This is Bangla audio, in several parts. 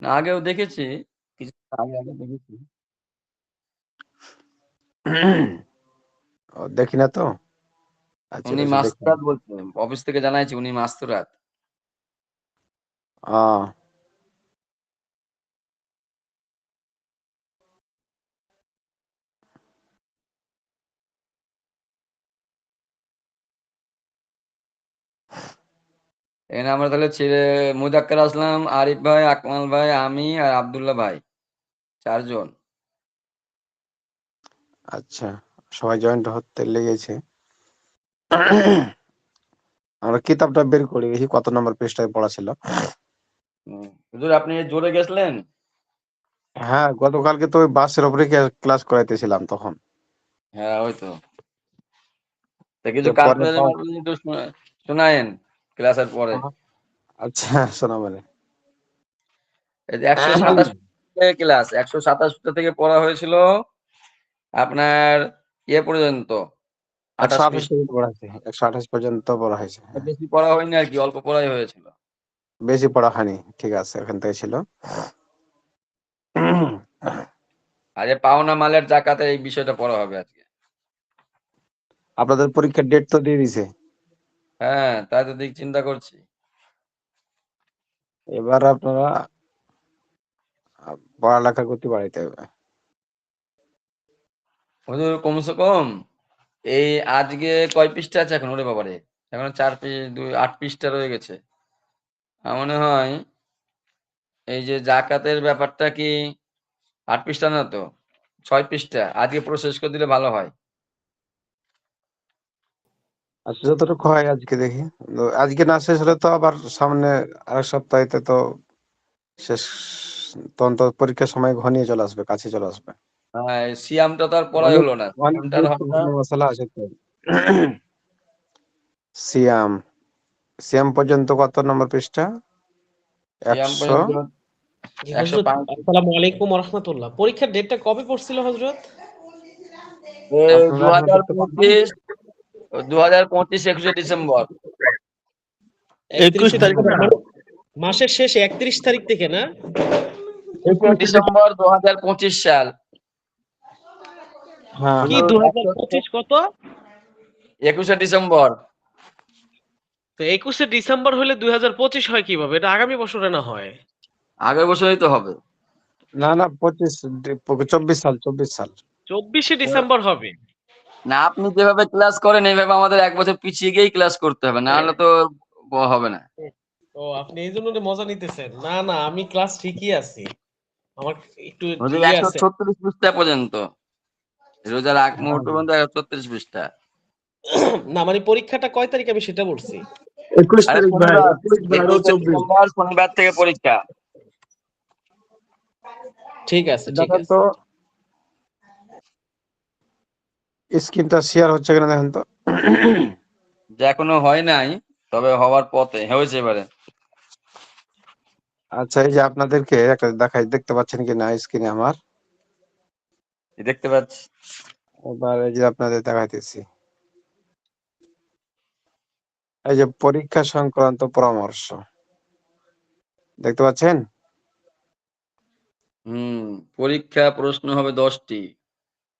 না, আগেও দেখেছি, কিছু আগে আগে দেখেছি। ও দেখি না তো। আচ্ছা, উনি এটা একটু দেখুন। মাস্তুরাত বলছেন, অফিস থেকে জানাইছি উনি মাস্তুরাত। এখানে আমরা তাহলে ছেলে মুজাক্কের আসলাম, আরিফ ভাই, আকমাল ভাই, আমি আর আব্দুল্লাহ ভাই, 4 জন। আচ্ছা, সবাই জয়েন্ট হতে লেগেছে। আমরা কিতাবটা বের করি, দেখি কত নম্বর পৃষ্ঠায় পড়া ছিল। হুজুর আপনি জোরে গেছিলেন? হ্যাঁ, গতকালকে তো ওই বাসের উপরে ক্লাস করাইতেছিলাম তখন। হ্যাঁ, ওই তো। তা কিছু যে পরে কাজ একটু শোনায়েন ক্লাসের পরে। আচ্ছা, শোনা মানে এই যে 127 ক্লাস, 127 থেকে পড়া হয়েছিল আপনার ইয়ে পর্যন্ত, 28 128 পৃষ্ঠা। পর্যন্ত পড়া হয়েছে, 128 পর্যন্ত পড়া হয়েছে। হ্যাঁ, বেশি পড়া হয়নি আর কি, অল্প পড়াই হয়েছিল। বেশি পড়া হয়নি, ঠিক আছে, ওখান থেকে ছিল। আর এই পাওনা মালের জাকাতে এই বিষয়টা পড়া হবে আজকে। আপনাদের পরীক্ষার ডেট তো দিয়ে দিছে। হ্যাঁ, তাই তো দিক চিন্তা করছি। এবার আপনারা পড়ালেখা করতে বাড়াইতে হবে। হুজুর কমসে কম এই আজকে কয় পৃষ্ঠা আছে এখন? ওরে বাবারে, এখন 8 পৃষ্ঠা রয়ে গেছে। আমার মনে হয় এই যে জাকাতের ব্যাপারটা কি 8 পৃষ্ঠা না তো, 6 পৃষ্ঠা আজকে পুরো শেষ করে দিলে ভালো হয়। আচ্ছা, যতটুকু হয় আজকে দেখি। তো আজকে না শেষ হলে তো আবার সামনে আরেক সপ্তাহেতে তো শেষ, তখন তো পরীক্ষার সময় ঘনিয়ে চলে আসবে, কাছে চলে আসবে। হ্যাঁ, এই সিয়ামটা তো আর পড়াই অনেক হলো না, অনেক সিয়ামটা আর হয় না। গুরুত্বপূর্ণ মশলা আছে তো। সিয়াম, সিয়াম পর্যন্ত কত নম্বর পৃষ্ঠা? সিয়াম 100। পর্যন্ত জি হযরত, 135। আসসালামু আলাইকুম ওয়া রাহমাতুল্লাহ। পরীক্ষার ডেটটা কবে পড়ছিল হযরত? আপনারা এখনো দেখতে পাচ্ছেন? 2025 21 ডিসেম্বর। 31 তারিখ ডিসেম্বর না? মানে মাসের শেষে 31 তারিখ থেকে না? 21 ডিসেম্বর 2025 সাল। হ্যাঁ, কি হ্যাঁ। 2025 কত? 21 ডিসেম্বর। তো 21 ডিসেম্বর হলে 2025 হয় কিভাবে? এটা আগামী বছরে না হয়? আগের বছরই তো হবে। না, না, 24 সাল, 24 সাল। 24 ডিসেম্বর হবে। না, আপনি যেভাবে ক্লাস করেন এইভাবে আমাদের 1 বছর পিছিয়ে গিয়েই ক্লাস করতে হবে, না হলে তো হবে না। ও, আপনি এই জন্য মজা নিতেছেন? না না, আমি ক্লাস ঠিকই আছি। আমার একটু হুজুর ইয়ে আছে। 136 পৃষ্ঠা পর্যন্ত, রোজার আগ হ্যাঁ, মুহূর্ত পর্যন্ত 136 পৃষ্ঠা। না মানে পরীক্ষাটা কয় তারিখ আমি সেটা বলছি। 21 আরে তারিখ ভাই, শনিবার, 21 12 21 24। ডিসেম্বর শনিবার থেকে পরীক্ষা। ঠিক আছে, ঠিক দেখেন আছে। তো স্ক্রিনটা শেয়ার হচ্ছে কিনা দেখেন তো। যে এখনো হয় নাই, তবে হওয়ার পথে হয়েছে এবারে। আচ্ছা, এই যে আপনাদেরকে একটা দেখাই, দেখতে পাচ্ছেন কি না স্ক্রিনে আমার? দেখতে পাচ্ছি। এবার এই যে আপনাদের দেখাইতেছি, এই যে পরীক্ষা সংক্রান্ত পরামর্শ, দেখতে পাচ্ছেন? পরীক্ষা প্রশ্ন হবে 10টি।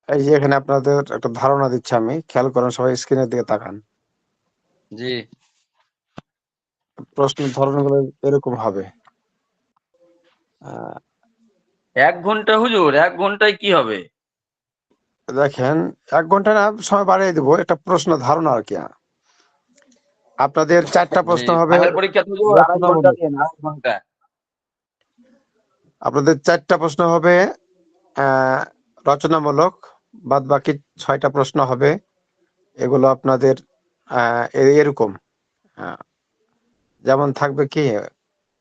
এই যে এখানে আপনাদের একটা ধারণা দিচ্ছি আমি, খেয়াল করেন, সবাই স্ক্রিনের দিকে তাকান। জি। প্রশ্নের ধরনগুলো এরকম হবে। আহ, 1 ঘন্টা হুজুর, 1 ঘন্টায় কি হবে? দেখেন, 1 ঘন্টা না, সময় বাড়িয়ে দেবো, একটা প্রশ্ন ধারণা আর কি। আপনাদের 4টা জি, প্রশ্ন হবে ফাইনাল পরীক্ষা তো হুজুর 2.5 ঘন্টা রচনামূলক। দিয়ে না, 1 ঘন্টা। আপনাদের 4টা প্রশ্ন হবে রচনামূলক, বাদ বাকি 6টা প্রশ্ন হবে এগুলো আপনাদের এরকম, আহ, যেমন থাকবে কি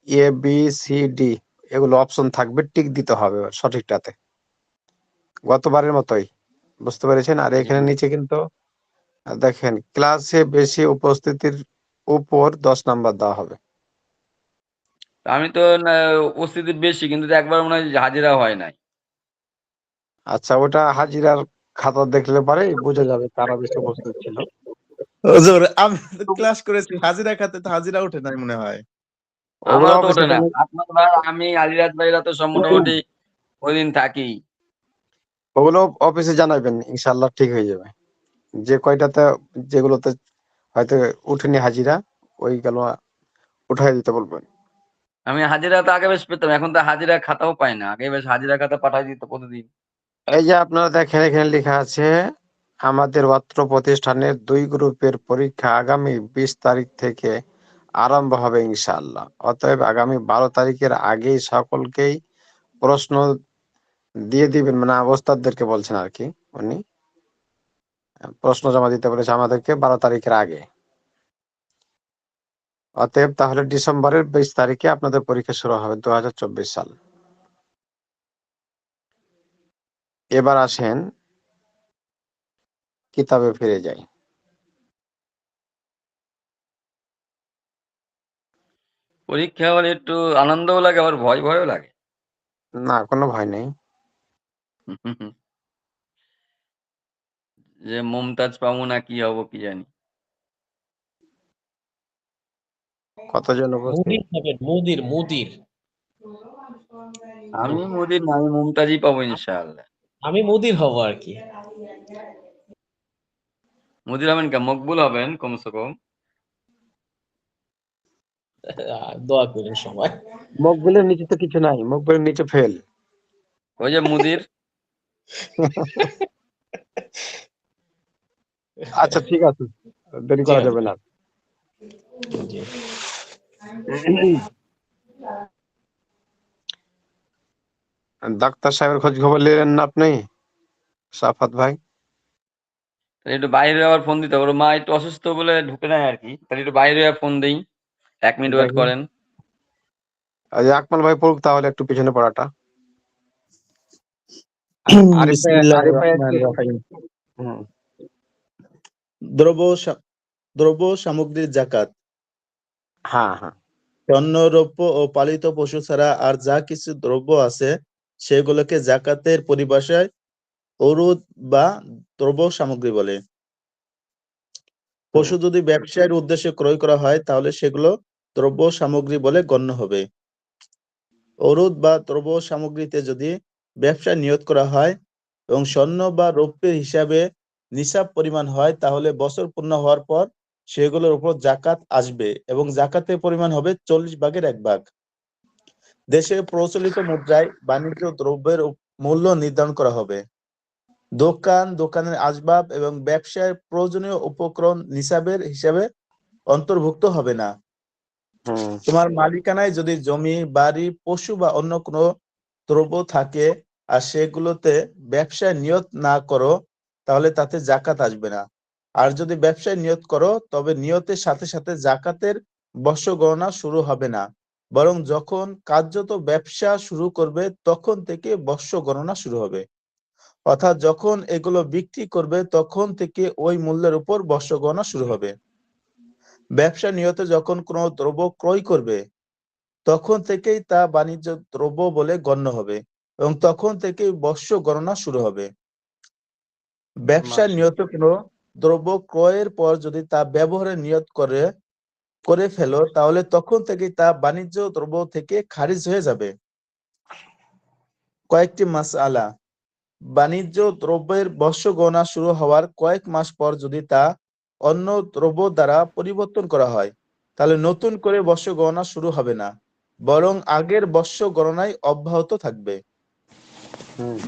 এ বি সি ডি, এগুলো অপশন থাকবে, টিক দিতে হবে সঠিকটাতে, গতবারের মতোই, বুঝতে পেরেছেন? আর জি। এখানে নিচে কিন্তু দেখেন, ক্লাসে বেশি উপস্থিতির উপর 10 নাম্বার দেওয়া হবে। আমি তো উপস্থিতি বেশি, কিন্তু একবার মনে হয় হাজিরা হয় নাই। আচ্ছা, ওটা হাজিরার খাতা দেখলে পরে বোঝা যাবে কারা বেশি উপস্থিত ছিল। হুজুর আমি ক্লাস করেছি, হাজিরা খাতে তো হাজিরা ওঠে নাই মনে হয়। ওগুলো আমারও তো অফিসে ওঠে না। আপনার ভাই, আমি, আলিরাজ ভাইরা তো সব মোটামুটি ওইদিন থাকি। ওগুলো অফিসে জানাবেন, ইনশাল্লাহ ঠিক হয়ে যাবে। যে কয়টাতে, যেগুলোতে হয়তো উঠেনি হাজিরা, ওইগুলো উঠাই দিতে বলবেন। আমি হাজিরা তো আগে বেশ পেতাম, এখন তো হাজিরা খাতাও পাই না। আগে বেশ হাজিরা খাতা পাঠাই দিত প্রতিদিন। এই যে আপনারা দেখেন, এখানে লেখা আছে আমাদের অত্র প্রতিষ্ঠানের 2 গ্রুপের পরীক্ষা আগামী 20 তারিখ থেকে আরম্ভ হবে ইনশাআল্লাহ। অতএব আগামী 12 তারিখের আগেই সকলকেই প্রশ্ন দিয়ে দিবেন, মানে ওস্তাদদেরকে বলছেন আর কি। উনি প্রশ্ন জমা দিতে বলেছে আমাদেরকে 12 তারিখের আগে। অতএব তাহলে ডিসেম্বরের 20 তারিখে আপনাদের পরীক্ষা শুরু হবে, 2024 সাল। এবার আসেন কিতাবে ফিরে যাই। পরীক্ষা হলে একটু আনন্দও লাগে, আবার ভয় ভয়ও লাগে। না, কোনো ভয় নেই। যে মুমতাজ পাবো না, কি হবো কি জানি। কতজন উপস্থিত? মুদির খাবেন, মুদির মুদির। আমি মোদির না, আমি মুমতাজই পাবো ইনশাআল্লাহ। আমি মুদির হব আর কি। মুদির হবেন কে? মকবুল হবেন কমসে কম। দোয়া করেন সবাই। মকবুলের নিচে তো কিছু নাই, মকবুলের নিচে ফেল। ওই যে মুদির। আচ্ছা ঠিক আছে, দেরি জি করা যাবে হুজুর। না। জি। ডাক্তার সাহেবের খোঁজ খবর নিলেন না আপনি, সাফাত ভাই? তাহলে একটু বাইরে আবার ফোন দিতে হবে। ওর মা একটু অসুস্থ বলে ঢুকে নাই আর কি। তাহলে একটু বাইরে ফোন দেই, 1 মিনিট ওয়েট দেখি, করেন। আকমাল ভাই পড়ুক তাহলে একটু পিছনে পড়াটা। আরিফ ভাই, বিসমিল্লাহির আরিফ ভাই একটু। রহমানির রহিম। হুম, দ্রব্য সা- দ্রব্য সামগ্রীর জাকাত হ্যাঁ হ্যাঁ। স্বর্ণরৌপ্য ও পালিত পশু ছাড়া আর যা কিছু দ্রব্য আছে সেগুলোকে জাকাতের পরিভাষায় অরুদ বা দ্রব্য সামগ্রী বলে। হুম, পশু যদি ব্যবসায়ের উদ্দেশ্যে ক্রয় করা হয় তাহলে সেগুলো দ্রব্য সামগ্রী বলে গণ্য হবে। অরুদ বা দ্রব্য সামগ্রীতে যদি ব্যবসা নিয়ত করা হয় এবং স্বর্ণ বা রৌপ্যের হিসাবে নিসাব পরিমাণ হয় তাহলে বছর পূর্ণ হওয়ার পর সেগুলোর উপর জাকাত আসবে এবং জাকাতের পরিমাণ হবে 40 ভাগের 1 ভাগ। দেশে প্রচলিত মুদ্রায় বাণিজ্য দ্রব্যের মূল্য নির্ধারণ করা হবে। দোকানের আসবাব এবং ব্যবসায় প্রয়োজনীয় উপকরণ নিসাবের হিসাবে অন্তর্ভুক্ত হবে না। হুম, তোমার মালিকানায় যদি জমি, বাড়ি, পশু বা অন্য কোনো দ্রব্য থাকে আর সেগুলোতে ব্যবসায় নিয়ত না করো তাহলে তাতে জাকাত আসবে না। আর যদি ব্যবসায় নিয়ত করো তবে নিয়তের সাথে সাথে জাকাতের বর্ষ গণনা শুরু হবে না, বরং যখন কার্যত ব্যবসা শুরু করবে তখন থেকে বর্ষ গণনা শুরু হবে। অর্থাৎ যখন এগুলো বিক্রি করবে তখন থেকে ওই মূল্যের উপর বর্ষ গণনা শুরু হবে। ব্যবসা নিয়তে যখন কোনো দ্রব্য ক্রয় করবে তখন থেকেই তা বাণিজ্য দ্রব্য বলে গণ্য হবে এবং তখন থেকেই বর্ষ গণনা শুরু হবে। ব্যবসার নিয়ত কোনো দ্রব্য ক্রয়ের পর যদি তা ব্যবহারের নিয়ত করে ফেলো তাহলে তখন থেকেই তা বাণিজ্য দ্রব্য থেকে খারিজ হয়ে যাবে। কয়েকটি মাসআলা। বাণিজ্য দ্রব্যের বর্ষ গণনা শুরু হওয়ার কয়েক মাস পর যদি তা অন্য দ্রব্য দ্বারা পরিবর্তন করা হয় তাহলে নতুন করে বর্ষ গণনা শুরু হবে না, বরং আগের বর্ষ গণনায় অব্যাহত থাকবে। হুম,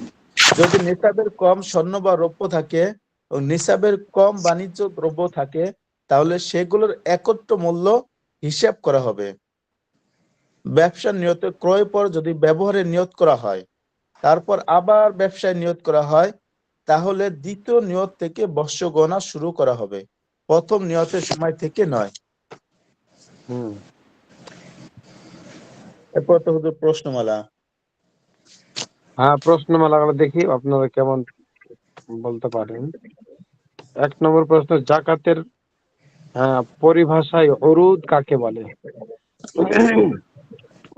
যদি নিসাবের কম স্বর্ণ বা রৌপ্য থাকে ও নিসাবের কম বাণিজ্য দ্রব্য থাকে তাহলে সেগুলোর একত্র মূল্য হিসাব করা হবে। ব্যবসার নিয়তে ক্রয় পর যদি ব্যবহারের নিয়ত করা হয় তারপর আবার ব্যবসায় নিয়ত করা হয় তাহলে দ্বিতীয় নিয়ত থেকে বর্ষ গণনা শুরু করা হবে, প্রথম নিয়তের সময় থেকে নয়। হুম। এরপর তো হুজুর প্রশ্নমালা। হ্যাঁ, প্রশ্নমালাগুলো দেখি আপনারা কেমন বলতে পারেন। 1 নম্বর প্রশ্ন, জাকাতের পরিভাষায় অরুদ কাকে বলে?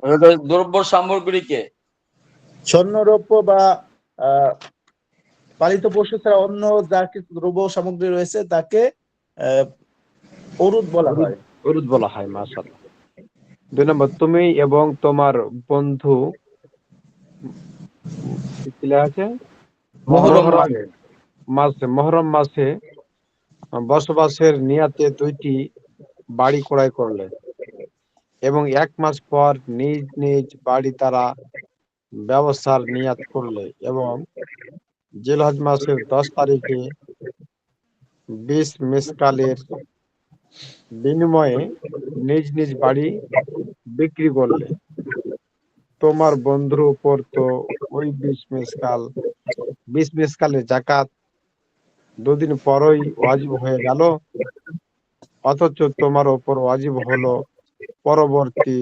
ওটা দ্রব্য সামগ্রীকে। স্বর্ণ রৌপ্য বা আহ পালিত পশু ছাড়া অন্য যা কিছু দ্রব্য সামগ্রী রয়েছে তাকে আহ অরুদ বলা অরুদ, হয়। অরুদ বলা হয়, মাশাআল্লাহ। 2 নম্বর, তুমি এবং তোমার বন্ধু কি লেখা আছে? মুহররম মহরম মাসে। মহরম মাসে বসবাসের নিয়াতে 2টি বাড়ি ক্রয় করলে এবং 1 মাস পর নিজ নিজ বাড়ি দ্বারা ব্যবসার নিয়াত করলে এবং জিলহজ মাসের 10 তারিখে 20 মিসকালের বিনিময়ে নিজ নিজ বাড়ি বিক্রি করলে, তোমার বন্ধুর উপর তো ওই 20 মিসকালের জাকাত 2 দিন পরই ওয়াজিব হয়ে গেল, অথচ তোমার উপর ওয়াজিব হলো পরবর্তী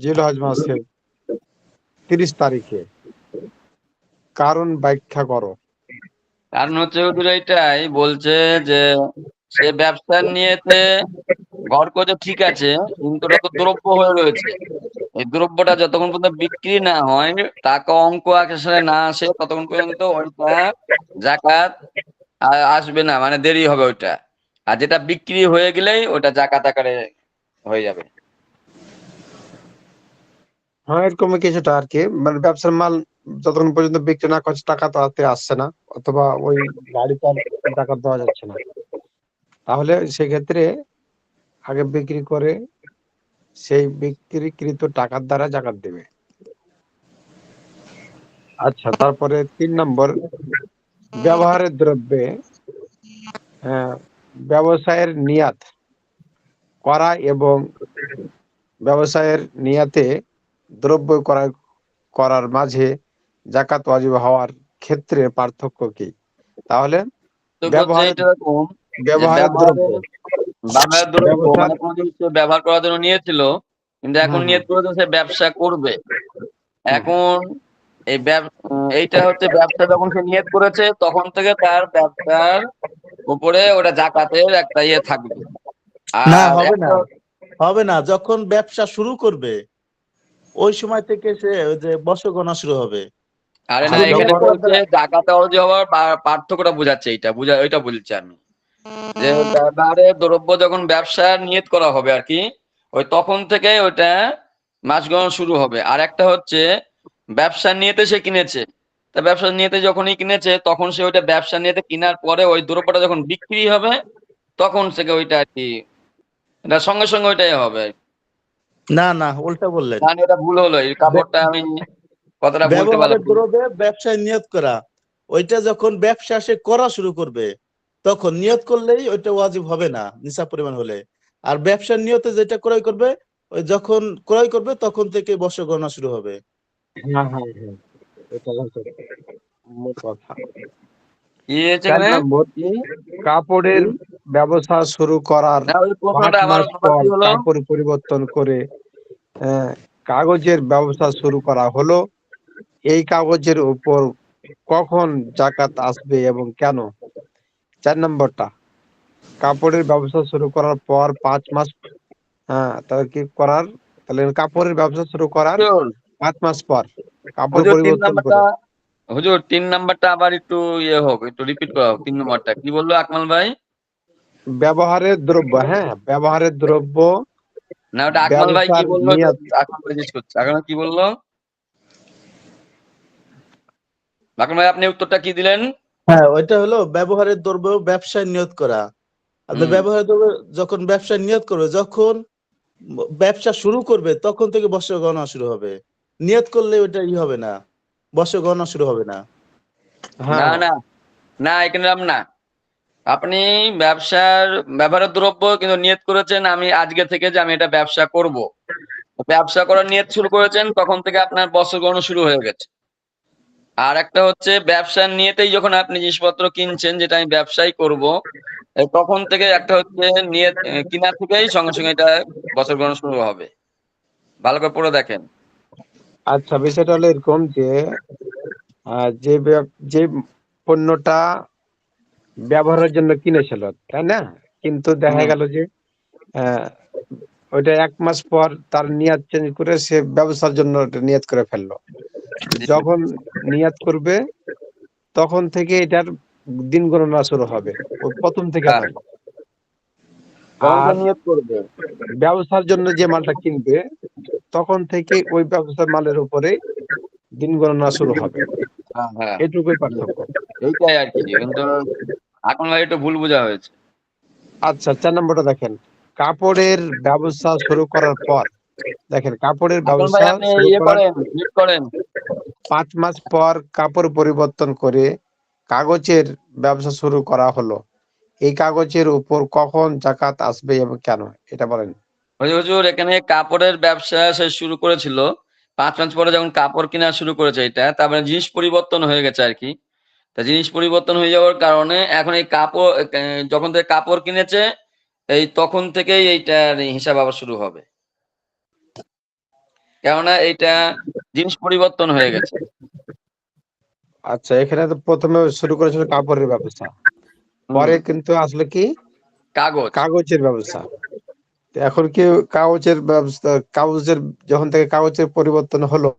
জিলহজ মাসের 30 তারিখে। কারণ ব্যাখ্যা করো। কারণ হচ্ছে হুজুর এইটাই বলছে যে সে ব্যবসার নিয়েতে ঘর করছে ঠিক আছে, কিন্তু ওটা তো দ্রব্য হয়ে রয়েছে। এই দ্রব্যটা যতক্ষণ পর্যন্ত বিক্রি না হয়, টাকা অঙ্ক আকারে না আসে, ততক্ষণ পর্যন্ত ওইটা জাকাত আসবে না, মানে দেরি হবে ওইটা। আর যেটা বিক্রি হয়ে গেলেই ওটা জাকাত আকারে হয়ে যাবে। হ্যাঁ, এরকমই কিছুটা আর কি, মানে ব্যবসার মাল যতক্ষণ পর্যন্ত বিক্রি না করছে টাকা তো হাতে আসছে না, অথবা ওই গাড়িটার টাকা দেওয়া যাচ্ছে না, তাহলে সেক্ষেত্রে আগে বিক্রি করে সেই বিক্রিকৃত টাকার দ্বারা জাকাত দেবে। আচ্ছা, তারপরে 3 নম্বর, ব্যবহারের দ্রব্যে আহ, ব্যবসায়ের নিয়াত করা এবং ব্যবসায়ের নিয়াতে দ্রব্য ক্রয় করার মাঝে জাকাত ওয়াজিব হওয়ার ক্ষেত্রে পার্থক্য কি? তাহলে তো বলছে ব্যবহারের এটা এরকম যে ব্যবহারের দ্রব্য ব্যবহারের দ্রব্য ব্যবসার মানে কোনো জিনিস সে ব্যবহার করার জন্য নিয়েছিল, কিন্তু এখন হুম হুম নিয়ত করেছে সে ব্যবসা করবে। হুম এখন এইটা হচ্ছে ব্যবসা যখন সে নিয়ত করেছে তখন থেকে তার ব্যবসার উপরে ওটা জাকাতের একটা ইয়ে থাকবে। না, আর হবে একটা না, হবে না। যখন ব্যবসা শুরু করবে ওই সময় থেকে সে ওই যে বছর গণনা শুরু হবে। আরে না, শুধু এখানে নিয়ত যখন করার বলছে দ্বারা। জাকাতে অর্জি হওয়ার পার্থক্যটা বোঝাচ্ছে, এইটা ওইটা বলছি আমি, যে ব্যবহারের দ্রব্য যখন ব্যবসার নিয়ত করা হবে আর কি, ওই তখন থেকে ওইটা মাস গণনা শুরু হবে। আর একটা হচ্ছে ব্যবসার নিয়তে সে কিনেছে, তা ব্যবসার নিয়তে যখনই কিনেছে তখন সে ওইটা ব্যবসা নিয়তে কেনার পরে ওই দ্রব্যটা যখন বিক্রি হবে তখন থেকে ওইটা আর কি, এটা সঙ্গে সঙ্গে ওইটাই হবে। না না, উল্টা বললেন। জানি এটা ভুল হলো, এই বে- কাপড়টা আমি কথাটা বলতে ব্যবহারের পারলাম না। দ্রব্যে ব্যবসায় নিয়ত করা, ওইটা যখন ব্যবসা সে করা শুরু করবে তখন নিয়ত করলেই ওইটা ওয়াজিব হবে না নিসাব পরিমাণ হলে। আর ব্যবসার নিয়তে যেটা ক্রয় করবে, ওই যখন ক্রয় করবে তখন থেকে বছর গণনা শুরু হবে। হ্যাঁ হ্যাঁ হ্যাঁ, এটা হচ্ছে মূল কথা। কি হয়েছে 4 এখানে? নম্বর, কি? কাপড়ের ব্যবসা শুরু করার না, ওই 5 প্রশ্নটা আবার মাস আবার পর কি হলো? কাপড় পরিবর্তন করে আহ, কাগজের ব্যবসা শুরু করা হলো, এই কাগজের উপর কখন জাকাত আসবে এবং কেন? 4 নম্বরটা, কাপড়ের ব্যবসা শুরু করার পর 5 মাস, হ্যাঁ তাহলে কি করার, তাহলে কাপড়ের ব্যবসা শুরু করার হুজুর 5 মাস পর কাপড় হুজুর তিন পরিবর্তন নাম্বারটা করে। হুজুর 3 নাম্বারটা আবার একটু ইয়ে হোক, একটু রিপিট করা হোক। 3 নম্বরটা কি বললো আকমাল ভাই? ব্যবহারের দ্রব্য, হ্যাঁ ব্যবহারের দ্রব্য না, ওটা আকমাল ভাই কি ব্যবসার বললো? নিয়াত। আকমাল ভাই জিজ্ঞেস করছে, আকমাল কি বললো? আকমাল ভাই আপনি উত্তরটা কি দিলেন? হ্যাঁ, ওইটা হলো ব্যবহারের দ্রব্য ব্যবসায় নিয়ত করা। আর হুম, ব্যবহারের দ্রব্য যখন ব্যবসায় নিয়ত করবে, যখন ব্যবসা শুরু করবে তখন থেকে বছর গণনা শুরু হবে। নিয়ত করলে ওইটা হবে না, বছর গণনা শুরু হবে না। না হ্যাঁ না না, এখানে না। আপনি ব্যবসার ব্যবহারের দ্রব্য কিন্তু নিয়ত করেছেন আমি আজকে থেকে যে আমি এটা ব্যবসা করব। ব্যবসা করার নিয়ত শুরু করেছেন তখন থেকে আপনার বছর গণনা শুরু হয়ে গেছে। আর একটা হচ্ছে ব্যবসার নিয়তেই যখন আপনি জিনিসপত্র কিনছেন যেটা আমি ব্যবসাই করব, তখন থেকে একটা হচ্ছে নিয়ত, কিনা থেকেই সঙ্গে সঙ্গে এটা বছর গণনা শুরু হবে। ভালো করে পড়ে দেখেন। আচ্ছা, বিষয়টা হলো এরকম যে যে পণ্যটা ব্যবহারের জন্য কিনেছিল, তাই না, কিন্তু দেখা হুম, গেল যে আহ, ওইটা 1 মাস পর তার নিয়াত চেঞ্জ করে সে ব্যবসার জন্য ওটা নিয়াত করে ফেললো। জি। যখন নিয়াত করবে তখন থেকে এটার দিন গণনা শুরু হবে, ওই প্রথম থেকে হ্যাঁ, নয়। যখন সে আর নিয়োগ করবে। ব্যবসার জন্য যে মালটা কিনবে তখন থেকে ওই ব্যবসার মালের উপরে দিন গণনা শুরু হবে। হ্যাঁ হ্যাঁ, এটুকুই পার্থক্য। এইটাই আর কি, কিন্তু এখন ভাই একটু ভুল বোঝা হয়েছে। আচ্ছা, 4 নম্বরটা দেখেন, কাপড়ের ব্যবসা শুরু করার পর, দেখেন কাপড়ের এখন ভাই ব্যবসা আপনি শুরু ইয়ে করার করেন, ক্লিক করেন। 5 মাস পর কাপড় পরিবর্তন করে কাগজের ব্যবসা শুরু করা হলো। এই কাগজের উপর কখন জাকাত আসবে এবং কেন, এটা বলেন। ওই হুজুর, এখানে কাপড়ের ব্যবসা সে শুরু করেছিল 5 মাস পরে, যখন কাপড় কেনা শুরু করেছে এটা, তারপরে জিনিস পরিবর্তন হয়ে গেছে আর কি। তা জিনিস পরিবর্তন হয়ে যাওয়ার কারণে এখন এই কাপড় যখন থেকে কাপড় কিনেছে, এই তখন থেকেই এইটার হিসাব আবার শুরু হবে, কেননা এইটা জিনিস পরিবর্তন হয়ে গেছে। আচ্ছা, এখানে তো প্রথমে শুরু করেছিল কাপড়ের ব্যবসা, হুম। পরে কিন্তু আসলে কি কাগজ। কাগজের ব্যবসা। তো এখন কি কাগজের ব্যবস্থা, কাগজের যখন থেকে কাগজের পরিবর্তন হলো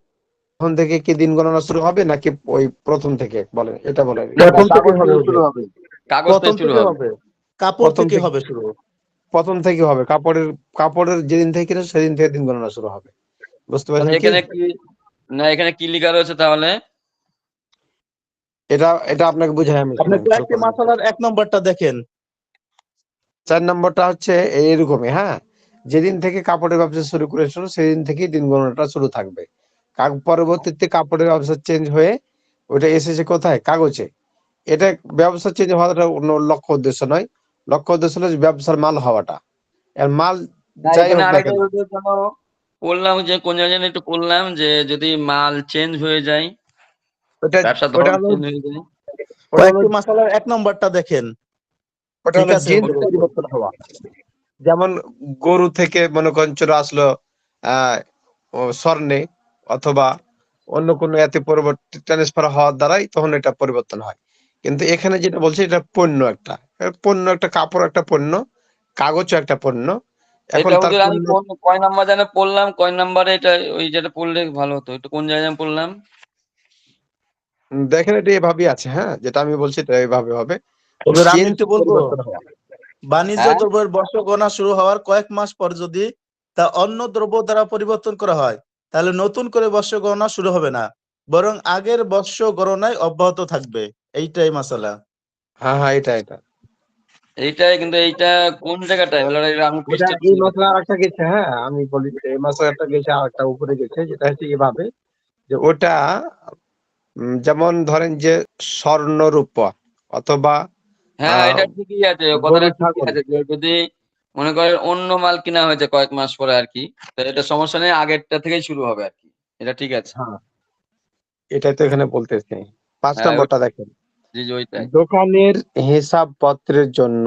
তখন থেকে কি দিন গণনা শুরু হবে নাকি ওই প্রথম থেকে, বলেন এটা বলেন। না না, প্রথম থেকে কাগজ হবে থেকে শুরু হুজুর, হবে। কাগজ প্রথম থেকে শুরু থেকে হবে। হবে, কাপড় প্রথম থেকে থেকে, হবে শুরু। প্রথম থেকে হবে কাপড়ের, কাপড়ের যেদিন থেকে কিনেছে সেদিন থেকে দিন গণনা শুরু হবে। বুঝতে তাহলে পারছেন কি? এখানে কি, না এখানে কি লেখা রয়েছে তাহলে? এটা এটা আপনাকে বুঝাই আমি, আপনি শুনেন শুরু কয়েকটি করেন। মাসালার 1 নম্বরটা দেখেন। 4 নম্বরটা হচ্ছে এইরকমই, হ্যাঁ, যেদিন থেকে কাপড়ের ব্যবসা শুরু করেছিল সেদিন থেকেই দিন গণনাটা শুরু থাকবে। পরবর্তীতে কাপড়ের ব্যবসা চেঞ্জ হয়ে ওটা এসেছে কোথায়, কাগজে। এটা ব্যবসা চেঞ্জ হওয়াটা অন্য লক্ষ্য উদ্দেশ্য নয়, লক্ষ্য উদ্দেশ্য হলো যে ব্যবসার মাল হওয়াটা। এর মাল না, যাই এখানে হোক না আরেকটা কেন, যেন পড়লাম, যে কোন জায়গায় যেন একটু পড়লাম, যে যদি মাল চেঞ্জ হয়ে যায়, ওটা ব্যবসার ওটা ধরন হলো চেঞ্জ হয়ে যায়। ওটা হলো কয়েকটি মাসালার 1 নম্বরটা দেখেন। ওটা ঠিক হলো আছে জিন্স হুজুর। পরিবর্তন হওয়া। যেমন গরু থেকে মনে করেন চলে আসলো আহ ও স্বর্ণে, অথবা অন্য কোনো এতে পরিবর্তন ট্রান্সফার হওয়ার দ্বারাই তখন এটা পরিবর্তন হয়। কিন্তু এখানে যেটা বলছে এটা পণ্য একটা, পণ্য একটা, কাপড় একটা পণ্য, কাগজও একটা পণ্য। এখন এটা তার হুজুর আমি পণ্য, কোন কয় নাম্বার যেন পড়লাম, কয় নাম্বারে এটা, ওই যেটা পড়লে ভালো হতো, একটু কোন জায়গায় যেন পড়লাম? দেখেন এটা এভাবেই আছে, হ্যাঁ, যেটা আমি বলছি এটা এভাবে হবে, হুজুর আমি চেঞ্জ একটু বলবো, পরিবর্তন হওয়া। বাণিজ্য হ্যাঁ, দ্রব্যের বর্ষ গণনা শুরু হওয়ার কয়েক মাস পর যদি তা অন্য দ্রব্য দ্বারা পরিবর্তন করা হয়, তাহলে নতুন করে বর্ষ গণনা শুরু হবে না, বরং আগের বর্ষ গণনায় অব্যাহত থাকবে। এইটাই মাসালা। হ্যাঁ হ্যাঁ, এটা এটা এইটাই, কিন্তু এইটা কোন জায়গাটায় হলো, এটা আমি এটা পৃষ্ঠা এই চিনি মাসে আর একটা গেছে, হ্যাঁ আমি বলি, এই মাসে একটা গেছে আর একটা উপরে গেছে, যেটা হচ্ছে এভাবে যে ওটা যেমন ধরেন যে স্বর্ণ রূপা, অথবা হ্যাঁ, আহ এটা ঠিকই আছে, কথাটা গরু ঠিকই ছাগল। আছে, যে যদি মনে করেন অন্য মাল কিনা হয়েছে কয়েক মাস পরে আর কি, তো এটা সমস্যা নেই, আগেরটা থেকেই শুরু হবে আর কি, এটা ঠিক আছে। হ্যাঁ, এটাই তো এখানে বলতেছি। 5 হ্যাঁ নম্বরটা দেখেন, জি জি, ওইটাই। দোকানের হিসাবপত্রের জন্য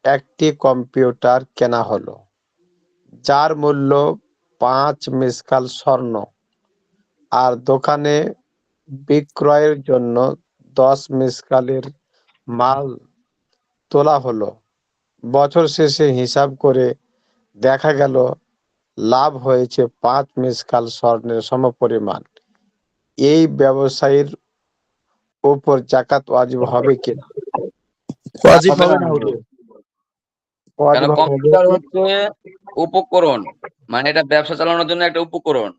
একটি কম্পিউটার কেনা হলো, যার মূল্য 5 মিসকাল স্বর্ণ, আর দোকানে বিক্রয়ের জন্য 10 মিসকালের মাল তোলা হলো। বছর শেষে হিসাব করে দেখা গেল লাভ হয়েছে 5 মিসকাল স্বর্ণের সমপরিমাণ। এই ব্যবসায়ীর উপর জাকাত ওয়াজিব হবে কিনা? ওয়াজিব হবে না হবে না হুজুর। হুজুর। কেন, ওয়াজিব হবে না কম্পিউটার যেহেতু, হচ্ছে উপকরণ, মানে এটা ব্যবসা চালানোর জন্য একটা উপকরণ।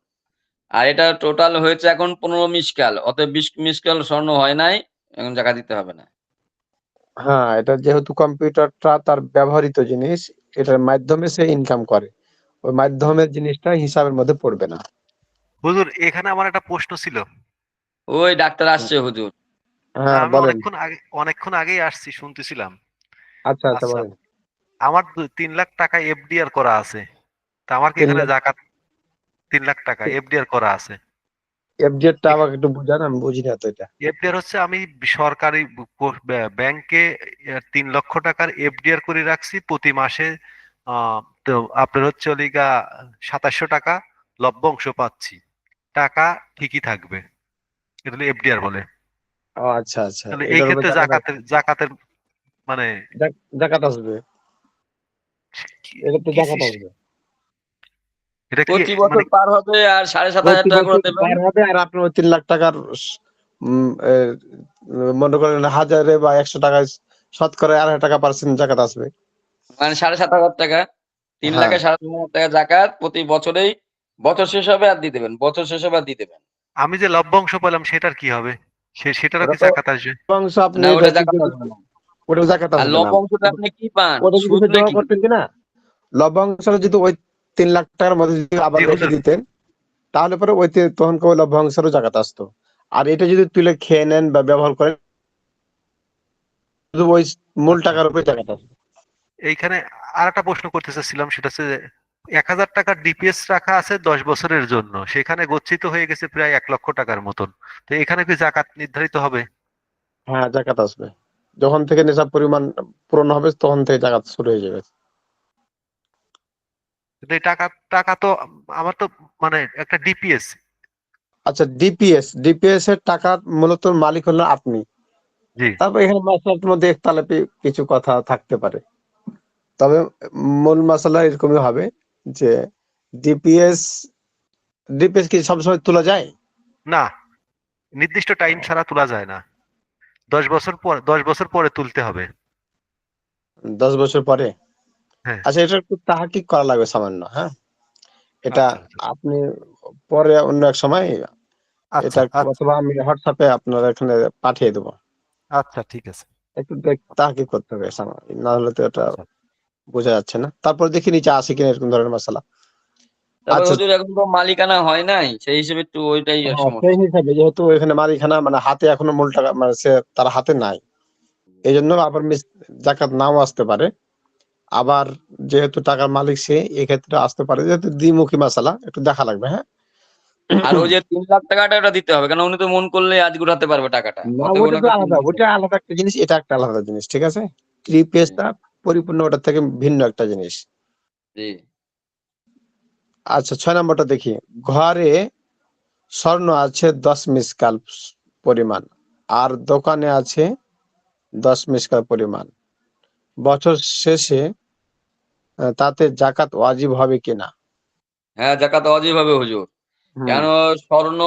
আর এটা টোটাল হয়েছে এখন 15 মিসকাল, অতএব 20 মিসকাল স্বর্ণ হয় নাই, এখন জাকাত দিতে হবে না। হ্যাঁ, এটা যেহেতু কম্পিউটারটা তার ব্যবহৃত জিনিস, এটার মাধ্যমে সে ইনকাম করে, ওই মাধ্যমের জিনিসটা হিসাবের মধ্যে পড়বে না। হুজুর, এখানে আমার একটা প্রশ্ন ছিল। ওই ডাক্তার আসছে হুজুর। না, হ্যাঁ আমি বলেন। অনেকক্ষণ আগেই আসছি, শুনতেছিলাম। আচ্ছা আচ্ছা, আচ্ছা, বলেন। আমার 3 লাখ টাকা এফডিআর করা আছে, তা আমার কি 3 এখানে লাখ জাকাত? 3 লাখ টাকা এফডিআর করা আছে। এফজেডটা আমাকে একটু বুঝান, আমি বুঝি না তো এটা। এফডিআর হচ্ছে আমি সরকারি ব্যাংকে 3 লক্ষ টাকার এফডিআর করে রাখছি প্রতি মাসে। তো আপনার হচ্ছে ওলিগা 2700 টাকা লভ্যাংশ পাচ্ছি, টাকা ঠিকই থাকবে, এটা হলো এফডিআর বলে। ও আচ্ছা আচ্ছা, তাহলে এই এটার উপর ক্ষেত্রে জাকাত জাকাতের মানে জাকাত আসবে, কি এটা তো কি জাকাত সিস্টেম? আসবে। এটা কি প্রতি বছর মানে পার হবে আর 7,500 প্রতি টাকা করে বছর দেবেন। পার হবে, আর আপনার ওই 3 লাখ টাকার উম, এ, মনে করেন হাজারে বা 100 টাকায় শতকরা 2.5 টাকা পার্সেন্ট জাকাত আসবে। মানে 7,500 টাকা, 3 হ্যাঁ, লাখে 7,500 টাকা জাকাত প্রতি বছরেই, বছর শেষ হবে আর দিয়ে দেবেন, বছর শেষ হবে আর দিয়ে দেবেন। আমি যে লভ্যাংশ পেলাম সেটার কি হবে? সেটারও ওটা কি তো জাকাত আসবে? লভ্যাংশ আপনি না, ওটা ধরুন জাকাত যদি আসবে না। ওটা জাকাত আর আসবে না। লভ্যাংশটা আপনি কি পান? ওটা যদি সুদ জমা নাকি? করতেন কিনা, লভ্যাংশটা যদি ওই 3 লাখ টাকার মধ্যে যদি আবার জি রেখে হুজুর। দিতেন, তাহলে পরে ওই তখন ওই লভ্যাংশেরও জাকাত আসতো। আর এটা যদি তুলে খেয়ে নেন বা ব্যবহার করেন, শুধু ওই মূল আচ্ছা, টাকার উপরে জাকাত আসবে। এইখানে আর একটা প্রশ্ন করতে চাচ্ছিলাম, সেটা হচ্ছে যে 1,000 টাকার ডিপিএস রাখা আছে 10 বছরের জন্য, সেখানে গচ্ছিত হয়ে গেছে প্রায় 1 লক্ষ টাকার মতন। তো এখানে কি জাকাত নির্ধারিত হবে? হ্যাঁ, জাকাত আসবে। যখন থেকে নেশাব পরিমাণ পূরণ হবে তখন থেকে জাকাত শুরু হয়ে যাবে। কিন্তু এই টাকা টাকা তো আমার তো মানে একটা ডিপিএস। আচ্ছা, ডিপিএস এর টাকা মূলত মালিক হলো আপনি। জি। তারপর এখানে মাসলার মধ্যে একতলাপি কিছু কথা থাকতে পারে, তবে মূল মশলা এরকমই হবে যে ডিপিএস ডিপিএস কি সবসময় তোলা যায়? না, নির্দিষ্ট টাইম ছাড়া তোলা যায় না। 10 বছর পরে তুলতে হবে। 10 বছর পরে? হ্যাঁ। আচ্ছা, এটা একটু তাহাকিক করা লাগবে সামান্য। হ্যাঁ, এটা আচ্ছা আচ্ছা আপনি পরে অন্য এক সময় আচ্ছা এটা, আচ্ছা অথবা আমি হোয়াটসঅ্যাপে আপনার এখানে পাঠিয়ে দেবো। আচ্ছা, ঠিক আছে। একটু তাহাকিক করতে হবে সামান্য, না হলে তো এটা আচ্ছা বোঝা যাচ্ছে না। তারপর দেখি নিচে আসে কিনা এরকম ধরনের মশলা। তারপর আচ্ছা, হুজুর এখন তো মালিকানা হয় নাই, সেই হিসেবে একটু ওইটাই আর হ্যাঁ, সেই সমস্যা। হিসাবে যেহেতু এখানে মালিকানা মানে হাতে এখনো মূল টাকা মানে সে তার হাতে নাই, এই জন্য আবার জাকাত নাও আসতে পারে। আবার যেহেতু টাকার মালিক সে, এক্ষেত্রে আসতে পারে, যেহেতু দ্বিমুখী মশলা, একটু দেখা লাগবে। হ্যাঁ, আর ওই যে 3 লাখ টাকাটা ওটা দিতে হবে, কারণ উনি তো মন করলে আজ গুড়াতে পারবে টাকাটা, না, অতএব ওটা তো ওনাকে আলাদা, ওটা আলাদা একটা জিনিস, এটা একটা আলাদা জিনিস, ঠিক আছে? ত্রিপেসটা পরিপূর্ণ ওটা থেকে ভিন্ন একটা জিনিস। জি। আচ্ছা, 6 নম্বরটা দেখি। ঘরে স্বর্ণ আছে 10 মিসকাল পরিমাণ, আর দোকানে আছে 10 মিসকাল পরিমাণ। বছর শেষে তাতে জাকাত ওয়াজিব হবে কিনা? হ্যাঁ, জাকাত ওয়াজিব হবে হুজুর। হুম। কেন? স্বর্ণ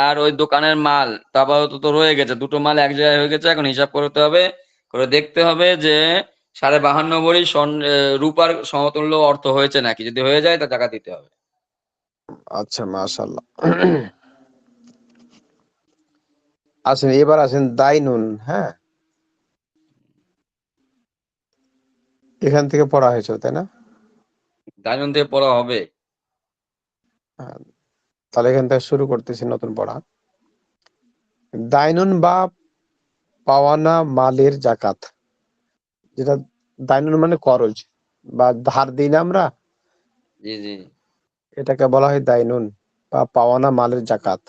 আর ওই দোকানের মাল তা আপাতত তো রয়ে গেছে, দুটো মাল এক জায়গায় হয়ে গেছে। এখন হিসাব করতে হবে, করে দেখতে হবে যে 52 ভরি রূপার সমতুল্য অর্থ হয়েছে নাকি। যদি হয়ে যায় তা টাকা দিতে হবে। আচ্ছা, মাশাআল্লাহ। আসেন, এবার আসেন দাইনুন। হ্যাঁ, এখান থেকে পড়া হয়েছে, তাই না? দায়ন দিয়ে পড়া হবে। হ্যাঁ, তাহলে এখান থেকে শুরু করতেছি নতুন পড়া। দাইনুন বা পাওয়ানা মালের জাকাত, যেটা দাইনুন মানে করজ বা ধার দিই না আমরা, জি, জি। এটাকে বলা হয় দাইনুন বা পাওয়ানা মালের জাকাত।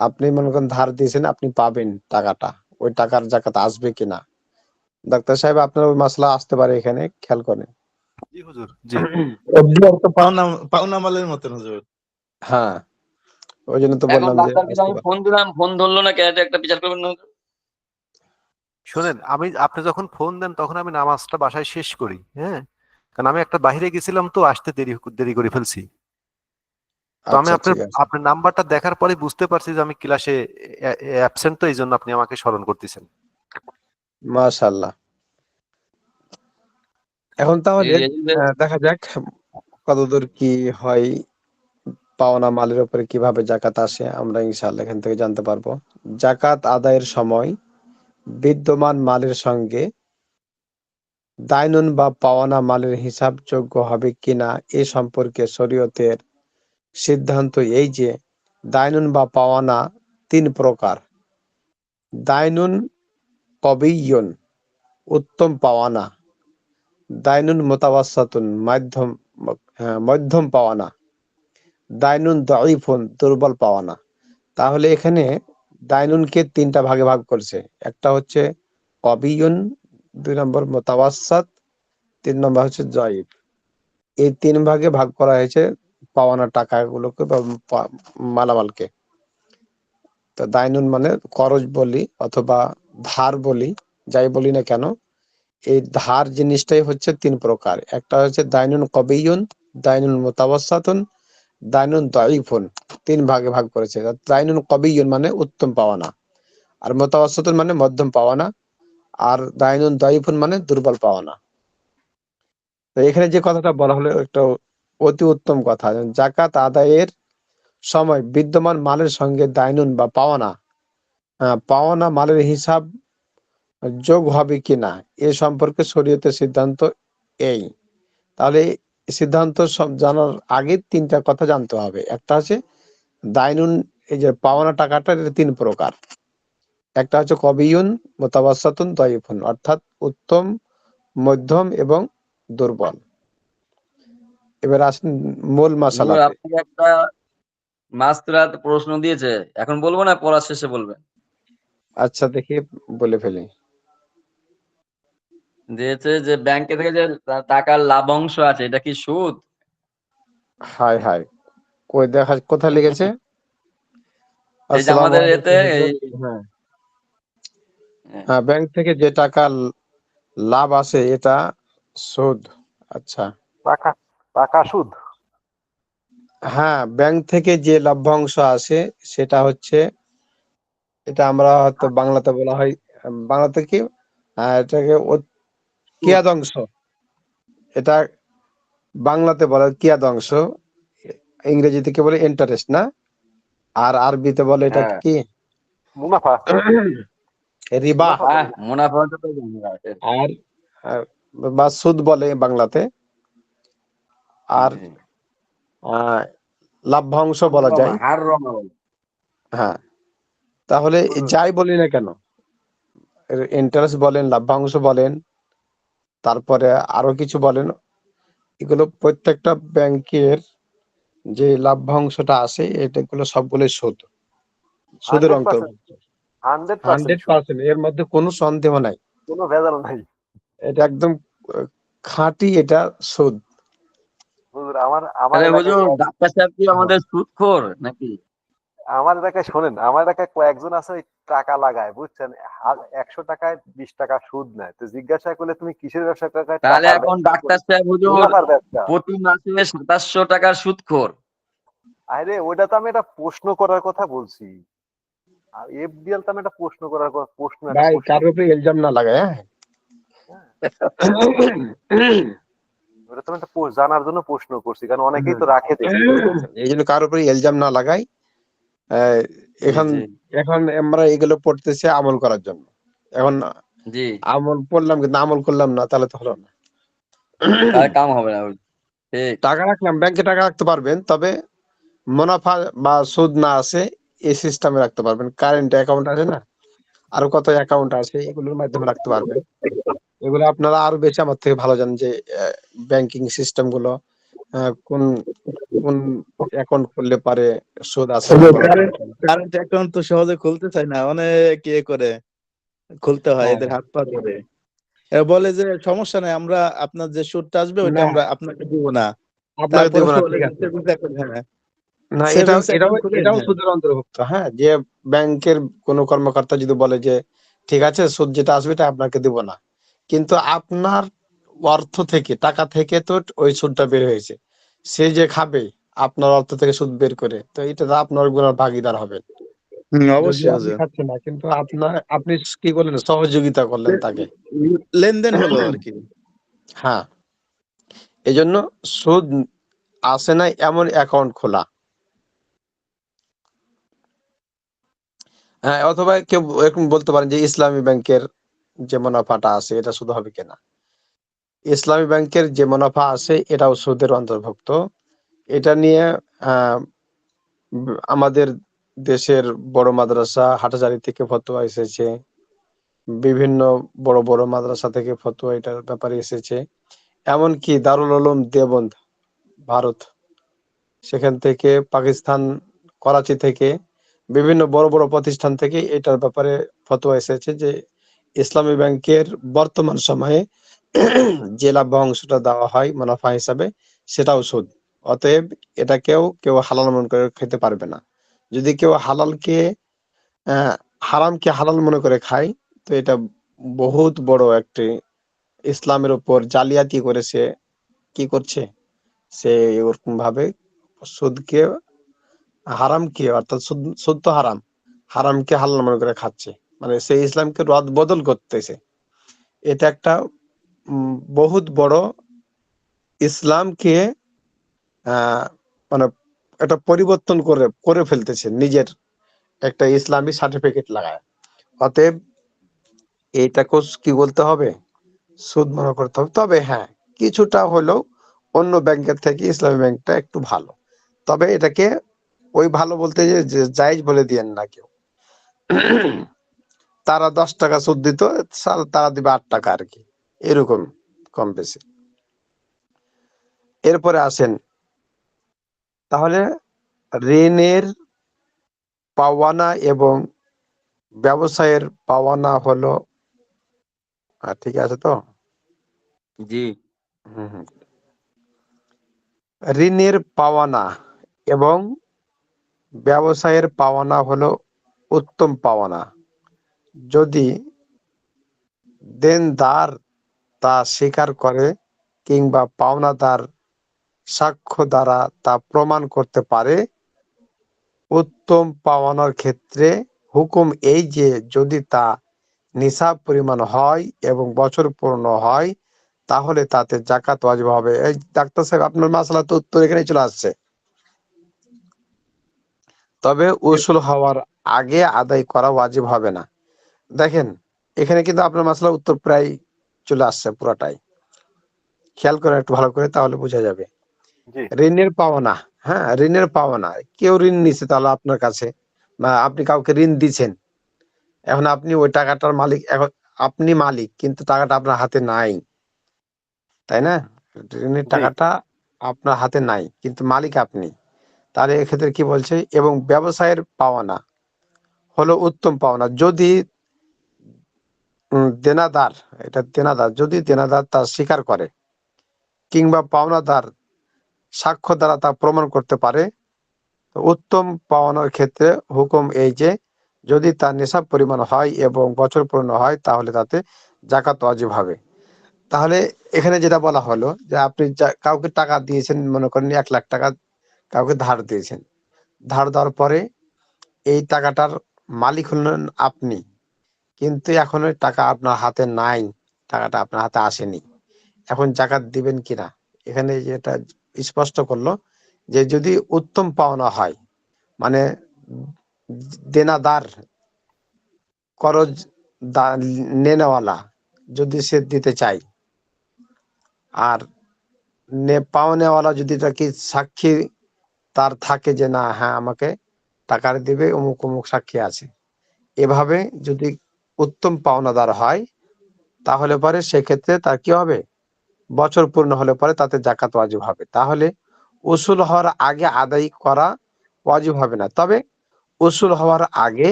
আপনি মনে করেন ধার দিয়েছেন, আপনি পাবেন টাকাটা, ওই টাকার জাকাত আসবে কিনা? ডাক্তার সাহেব, আপনার ওই মাসলা আসতে পারে, এখানে খেয়াল করেন। জি হুজুর। জি। এফডিআর তো পাওনা পাওনা মালের মতন হুজুর। হ্যাঁ, ওই জন্য তো এখন বললাম যে ডাক্তারকে আসতে আমি পারে। ফোন দিলাম, ফোন ধরলো না, কে একটা বিচার করবেন না হুজুর? শোনেন, আপনি যখন ফোন দেন তখন আমি নামাজটা বাসায় শেষ করি, হ্যাঁ, কারণ আমি একটা বাইরে গেছিলাম তো, আসতে দেরি দেরি করে ফেলছি। তো আমি আচ্ছা, আপনার ঠিক আছে। আপনার নাম্বারটা দেখার পরে বুঝতে পারছি যে আমি ক্লাসে অ্যাবসেন্ট, তো এই জন্য আপনি আমাকে স্মরণ করতেছেন। মাশাআল্লাহ। এখন জি, তাহলে এই যে দেখা যাক কতদূর কি হয়। পাওনা মালের উপরে কিভাবে জাকাত আসে আমরা ইনশাআল্লাহ এখান থেকে জানতে পারবো। জাকাত আদায়ের সময় বিদ্যমান মালের সঙ্গে দায়নুন বা পাওনা মালের হিসাবযোগ্য হবে কিনা এ সম্পর্কে শরীয়তের সিদ্ধান্ত এই যে, দায়নুন বা পাওনা 3 প্রকার। দায়নুন কবিয়্যুন, উত্তম পাওয়ানা। দায়নুন মুতাওয়াসসাতুন, মধ্যম পাওয়ানা। দায়নুন দাঈফুন, দুর্বল পাওয়ানা। তাহলে এখানে দায়নুনকে 3টা ভাগে ভাগ করছে। একটা হচ্ছে কবিয়ুন, 2 নম্বর মুতাওয়াসসাত, 3 নম্বর হচ্ছে জয়ীফ। এই 3 ভাগে ভাগ করা হয়েছে পাওয়ানা টাকাগুলোকে বা মালামালকে। তো দায়নুন মানে করজ বলি অথবা ধার বলি, যাই বলি না কেন, এই ধার জিনিসটাই হচ্ছে 3 প্রকার। একটা হচ্ছে দায়নুন কবিয়ুন, দায়নুন মুতাওয়াসসাতুন, দায়নুন দাঈফুন। 3 ভাগে ভাগ করেছে। দায়নুন কবিয়ুন মানে উত্তম পাওয়ানা, আর মুতাওয়াসসাতুন মানে মধ্যম পাওয়ানা, আর দায়নুন দাঈফুন মানে দুর্বল পাওয়ানা। তো এখানে যে কথাটা বলা হলো একটা অতি উত্তম কথা। জাকাত আদায়ের সময় বিদ্যমান মালের সঙ্গে দায়নুন বা পাওনা মালের হিসাব যোগ হবে কিনা এ সম্পর্কে শরীয়তের সিদ্ধান্ত এই। তাহলে সিদ্ধান্ত সব জানার আগে 3টা কথা জানতে হবে। একটা হচ্ছে দায়নুন, এই যে পাওনা টাকাটা, এটা 3 প্রকার। একটা হচ্ছে কবিয়ুন, মুতাওয়াসসাতুন, দাইফুন, অর্থাৎ উত্তম, মধ্যম এবং দুর্বল। এবার আসেন মূল হুজুর মাসালাতে। আপনাকে একটা মাস্টার প্রশ্ন দিয়েছে, এখন বলবো না পড়ার শেষে বলবেন? আচ্ছা, দেখি বলে ফেলি। দিয়েছে যে ব্যাংকে থেকে যে টাকার লাভাংশ আছে এটা কি সুদ? হাই হাই, কই দেখা, কোথায় লিখেছে? এই যে আসসালামু আমাদের এতে আলাইকুম হুজুর। এই হ্যাঁ, হ্যাঁ, ব্যাংক থেকে যে টাকা লাভ আসে এটা সুদ। আচ্ছা, টাকা টাকা সুদ। হ্যাঁ, ব্যাংক থেকে যে লভ্যাংশ আসে সেটা হচ্ছে, এটা আমরা হয়তো বাংলাতে বলা হয়, বাংলাতে কি এটাকে সুদ। কিয়াদংশ। এটা বাংলাতে বলা হয় কিয়াদংশ, ইংরেজিতে কি বলে ইন্টারেস্ট না, আর আরবিতে বলে এটাকে হ্যাঁ কি মুনাফা। রিবা। মুনাফা হ্যাঁ, বলে। মুনাফাটা তো জানি না। আর আর বা সুদ বলে বাংলাতে। আর জি। আহ, লাভ্যাংশ সুদ বলা রমা, যায়। হার রমা বলে। হ্যাঁ, তাহলে হুজুর, যাই বলি না কেন, ইন্টারেস্ট বলেন, লাভ্যাংশ বলেন, তারপরে আরো কিছু বলেন, এগুলো প্রত্যেকটা ব্যাংকের যে লাভ্যাংশটা আসে এটাগুলো সবগুলোই সুদের 100%, অন্তর্ভুক্ত। 100% সুদ। 100%, এর মধ্যে কোনো সন্দেহ নাই। কোনো ভেজাল নাই। এটা একদম খাঁটি, এটা সুদ। হুজুর, আমার আমার তাহলে এলাকায় হুজুর ডাক্তার সাহেব কি হ্যাঁ, আমাদের সুদখোর নাকি? আমার এলাকায় শোনেন, আমার এলাকায় কয়েকজন আছে ওই টাকা লাগায়, বুঝছেন? 100 টাকায় 20 টাকা সুদ নেয়। তো জিজ্ঞাসা করলে তুমি কিসের ব্যবসা টাকায় তাহলে টাকার এখন ব্যবসা ডাক্তার করি? সাহেব হুজুর মুনাফার ব্যবসা। প্রতি মাসে 2700 টাকার সুদখোর। আরে ওইটা তো আমি একটা প্রশ্ন করার কথা বলছি। আর এফডিএল তো আমি একটা প্রশ্ন করার কথা, একটা ভাই প্রশ্ন কারোর উপরে করছি। ইলজাম না লাগায়, হ্যাঁ। হ্যাঁ, ওটা তো আমি একটা জানার জন্য প্রশ্ন করছি, কারণ অনেকেই তো রাখে দেখি। এই জন্য কারোর উপরে ইলজাম না লাগাই। আহ, জি এখন জি এখন আমরা এগুলো পড়তেছি আমল করার জন্য। এখন জি। আমল পড়লাম কিন্তু আমল করলাম না, তাহলে তো হলো না। তার কাম হবে না হুজুর। ঠিক। টাকা রাখলাম, ব্যাংকে টাকা রাখতে পারবেন, তবে মুনাফা বা সুদ না আসে এই সিস্টেমে রাখতে পারবেন। কারেন্ট অ্যাকাউন্ট আছে না, আরো কত অ্যাকাউন্ট আছে, এগুলোর মাধ্যমে রাখতে পারবেন। এগুলো আপনারা আরো বেশি আমার থেকে ভালো জানেন যে ব্যাংকিং সিস্টেম গুলো কোন কোন অ্যাকাউন্ট খুললে পারে সুদ আসে না, মুনাফা কারেন্ট আসে না। কারেন্ট অ্যাকাউন্ট তো সহজে খুলতে চায় না, অনেক ইয়ে করে খুলতে হয়, হ্যাঁ, এদের হ্যাঁ। হাত পা ধরে। এরা বলে যে সমস্যা নাই, আমরা আপনার যে সুদটা আসবে ওইটা না, আমরা আপনাকে দিব না। আপনাকে তারপরে দিব না, বলে ঠিক যে আছে। সেভিংস অ্যাকাউন্ট, হ্যাঁ, না, এটাও সেভিংস এটাও অ্যাকাউন্ট খুলেন, এটাও হ্যাঁ। সুদের অন্তর্ভুক্ত। হ্যাঁ, যে ব্যাংকের কোনো কর্মকর্তা যদি বলে যে ঠিক আছে সুদ যেটা আসবে এটা আপনাকে দিব না, কিন্তু আপনার অর্থ থেকে, টাকা থেকে তো ওই সুদটা বের হয়েছে, সে যে খাবে আপনার অর্থ থেকে সুদ বের করে, তো এটা তো আপনার গুনার ভাগীদার হবেন। যদিও অবশ্যই আপনি হুজুর। খাচ্ছেন না, কিন্তু আপনি কি করলেন, সহযোগিতা করলেন তাকে। লেনদেন হলো আর কি। হ্যাঁ, এই জন্য সুদ আসে না এমন অ্যাকাউন্ট খোলা। হ্যাঁ, অথবা কেউ এরকম বলতে পারেন যে ইসলামী ব্যাংকের যে মুনাফাটা আছে এটা সুদ হবে কিনা। ইসলামী ব্যাংকের যে মুনাফা আছে এটাও সুদের অন্তর্ভুক্ত। এটা নিয়ে আহ, আমাদের দেশের বড় মাদ্রাসা হাটাজারি থেকে ফতোয়া এসেছে, বিভিন্ন বড় বড় মাদ্রাসা থেকে ফতোয়া এটার ব্যাপারে এসেছে। এমনকি দারুল উলুম দেওবন্দ, ভারত, সেখান থেকে পাকিস্তান, করাচি থেকে বিভিন্ন বড় বড় প্রতিষ্ঠান থেকে এটার ব্যাপারে ফতোয়া এসেছে যে ইসলামী ব্যাংকের বর্তমান সময়ে যে লাভ্যাংশটা দেওয়া হয় মুনাফা হিসাবে সেটাও সুদ। অতএব এটাকেও কেউ হালাল মনে করে খেতে পারবে না। যদি কেউ আহ হারামকে হালাল মনে করে খায়, তো এটা বহুত বড় একটি ইসলামের উপর জালিয়াতি করে সে কি করছে, সে ওরকম ভাবে সুদকে হারামকে, অর্থাৎ সুদ সুদ তো হারাম, হারামকে হালাল মনে করে খাচ্ছে, মানে সে ইসলামকে রদ বদল করতেছে। এটা একটা বহুত বড় ইসলামকে মানে এটা পরিবর্তন করে ফেলতেছে, নিজের একটা ইসলামী সার্টিফিকেট লাগায়। অতএব এইটাকে কি বলতে হবে, সুদ মনে করতে হবে। তবে হ্যাঁ, কিছুটা হলেও অন্য ব্যাংকের থেকে ইসলামী ব্যাংকটা একটু ভালো। তবে এটাকে ওই ভালো বলতে যে জায়েজ বলে দিয়েন না কেউ। তারা 10 টাকা সুদ দিত, তারা দিবে 8 টাকা আর কি, এরকম কম বেশি। এরপরে আসেন, তাহলে ঋণের পাওয়ানা এবং ব্যবসায়ের পাওয়ানা হলো, ঠিক আছে তো? জি। হুম হুম। ঋণের পাওয়ানা এবং ব্যবসায়ের পাওয়ানা হলো উত্তম পাওয়ানা যদি দেনদার তা স্বীকার করে কিংবা পাওনাদার সাক্ষ্য দ্বারা তা প্রমাণ করতে পারে। উত্তম পাওয়ানার ক্ষেত্রে হুকুম এই যে যদি তা নিসাব পরিমাণ হয় এবং বছর পূর্ণ হয় তাহলে তাতে জাকাত ওয়াজিব হবে। এই ডাক্তার সাহেব, আপনার মাসলা তো উত্তর এখানে চলে আসছে। তবে উসুল হওয়ার আগে আদায় করা ওয়াজিব হবে না। দেখেন, এখানে কিন্তু আপনার মাসলার উত্তর প্রায় চলে আসছে পুরাটাই। খেয়াল করেন একটু ভালো করে, তাহলে বোঝা যাবে। জি ঋণের পাওনা, হ্যাঁ ঋণের পাওনা, কেউ ঋণ নিছে তাহলে আপনার কাছে, বা আপনি কাউকে ঋণ দিচ্ছেন, এখন আপনি ওই টাকাটার মালিক, এখন আপনি মালিক কিন্তু টাকাটা আপনার হাতে নাই, তাই না? ঋণের জি টাকাটা আপনার হাতে নাই কিন্তু মালিক আপনি। তাহলে এক্ষেত্রে কি বলছে, এবং ব্যবসায়ের পাওনা হলো উত্তম পাওনা যদি দেনাদার, এটা দেনাদার যদি দেনাদার তা স্বীকার করে কিংবা পাওনাদার সাক্ষ্য দ্বারা তা প্রমাণ করতে পারে। তো উত্তম পাওনার ক্ষেত্রে হুকুম এই যে যদি তার নিসাব পরিমাণ হয় এবং বছর পূর্ণ হয় তাহলে তাতে জাকাত ওয়াজিব হবে। তাহলে এখানে যেটা বলা হলো যে আপনি কাউকে টাকা দিয়েছেন, মনে করেন 1 লাখ টাকা কাউকে ধার দিয়েছেন, ধার দেওয়ার পরে এই টাকাটার মালিক হলেন আপনি, কিন্তু এখন ওই টাকা আপনার হাতে নাই, টাকাটা আপনার হাতে আসেনি। এখন জাকাত দিবেন কিনা, এখানে যেটা স্পষ্ট করলো যে যদি উত্তম পাওনা হয়, মানে দেনাদার, করজ নেনেওয়ালা যদি সে দিতে চায়, আর পাওনেওয়ালা যদি তাকে সাক্ষী তার থাকে যে না হ্যাঁ আমাকে টাকা দিবে, অমুক অমুক সাক্ষী আছে, এভাবে যদি উত্তম পাওনাদার হয় তাহলে পরে সেক্ষেত্রে তার কি হবে, বছর পূর্ণ হলে পরে তাতে জাকাত ওয়াজিব হবে। তাহলে উসুল হওয়ার আগে আদায় করা ওয়াজিব হবে না, তবে উসুল হওয়ার আগে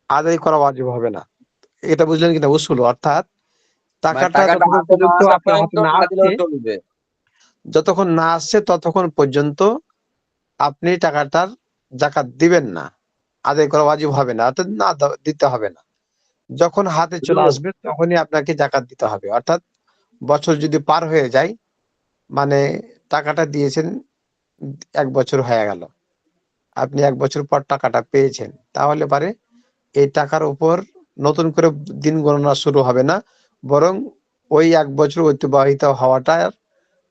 আদায় করা ওয়াজিব হবে না। এটা বুঝলেন কিনা? উসুল অর্থাৎ মানে টাকাটা টাকাটা যতক্ষণ হাতে না পর্যন্ত আসা আপনার পর্যন্ত হাতে না না আসছে, দিলেও চলবে। যতক্ষণ না আসছে ততক্ষণ পর্যন্ত আপনি টাকাটার জাকাত দিবেন না, আদায় করা ওয়াজিব হবে না, অর্থাৎ না দিতে হবে না। যখন হাতে চলে হুজুর, আসবে তখনই আপনাকে জাকাত দিতে হবে। অর্থাৎ বছর যদি পার হয়ে যায়, মানে টাকাটা দিয়েছেন 1 বছর হয়ে গেল, আপনি 1 বছর পর টাকাটা পেয়েছেন, তাহলে পারে এই টাকার উপর নতুন করে দিন গণনা শুরু হবে না, বরং ওই 1 বছর অতিবাহিত হওয়াটা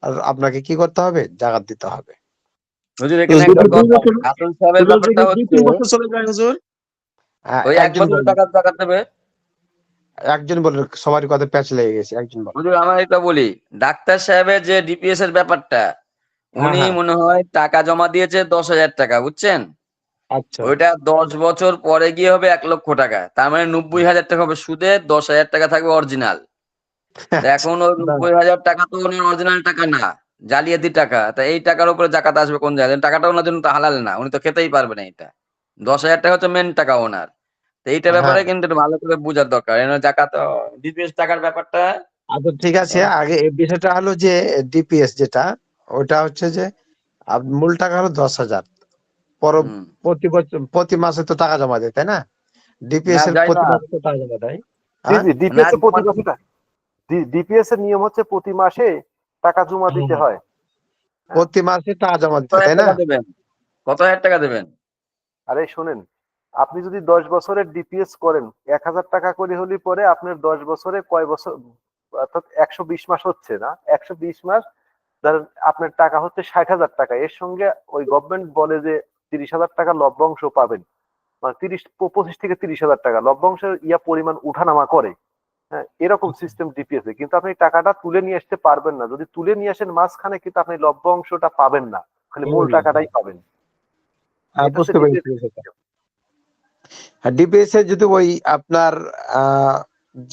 আর আপনাকে কি করতে হবে, জাকাত দিতে হবে। হুজুর এখানে একটা যদি 2 কথা, বছর, হাসান সাহেবের ব্যাপারটা যদি হচ্ছে 2-3 বছর চলে যায় হুজুর, ওই এক একজন বছর বলেন, টাকা জাকাত দেবে। একজন বলেন, সবারই কথা প্যাচ লেগে গেছে, একজন বলেন। হুজুর আমার এটা বলি, ডাক্তার সাহেবের যে ডিপিএস এর ব্যাপারটা, হ্যাঁ উনি হ্যাঁ, মনে হয় টাকা জমা দিয়েছে 10,000 টাকা, বুঝছেন? আচ্ছা ওইটা 10 বছর পরে গিয়ে হবে 1 লক্ষ টাকা, তার মানে 90,000 টাকা হবে সুদে, 10,000 টাকা থাকবে অরিজিনাল। তা আচ্ছা, এখন ওই না, 90,000 টাকা তো ওনার অরিজিনাল টাকা না, জালিয়াতি টাকা। তা এই টাকার উপরে জাকাত আসবে কোন জায়গায়? টাকাটা ওনার জন্য তো হালাল না, উনি তো খেতেই পারবে না এটা। 10,000 টাকা হচ্ছে মেন টাকা ওনার। তো এইটা ব্যাপারে হ্যাঁ, কিন্তু একটু ভালো করে বোঝার দরকার, জাকাত ডিপিএস টাকার ব্যাপারটা। আচ্ছা ঠিক আছে। আগে এই বিষয়টা হলো যে ডিপিএস যেটা, ওটা হচ্ছে যে মূল টাকা হলো 10,000, পর হুম। প্রতি বছর প্রতি মাসে তো টাকা জমা দেয়, তাই না? না ডিপিএস এর যায় প্রতি না। মাসে তো টাকা জমা দেয়। জি হ্যাঁ, জি না ডিপিএস এর প্রতি জমা মাসে ডিপিএস এর নিয়ম হচ্ছে প্রতি মাসে টাকা জমা দিতে হয়। হ্যাঁ, প্রতি মাসে টাকা জমা কত দিতে হয়, হাজার তাই না? টাকা দেবেন? কত হাজার টাকা দেবেন? আরে শোনেন, আপনি যদি 10 বছরের ডিপিএস করেন 1,000 টাকা করে হলে পরে আপনার 10 বছরে কয় বছর, অর্থাৎ 120 মাস হচ্ছে না, 120 মাস ধরেন আপনার টাকা হচ্ছে 60,000 টাকা, এর সঙ্গে ওই গভর্নমেন্ট বলে যে 30,000 টাকা লভ্যাংশ পাবেন, মানে 25 থেকে 30,000 টাকা লভ্যাংশের পরিমাণ উঠানামা করে। হ্যাঁ, এরকম সিস্টেম ডিপিএস এ, কিন্তু আপনি টাকাটা তুলে নিয়ে আসতে পারবেন না। যদি তুলে নিয়ে আসেন মাঝখানে, কিন্তু আপনি লভ্যাংশটা পাবেন না, খালি মূল টাকাটাই পাবেন। এটা হচ্ছে বুঝতে পেরেছি ডিপিএস। বিষয়টা। ডিপিএস এ যদি ওই আপনার আহ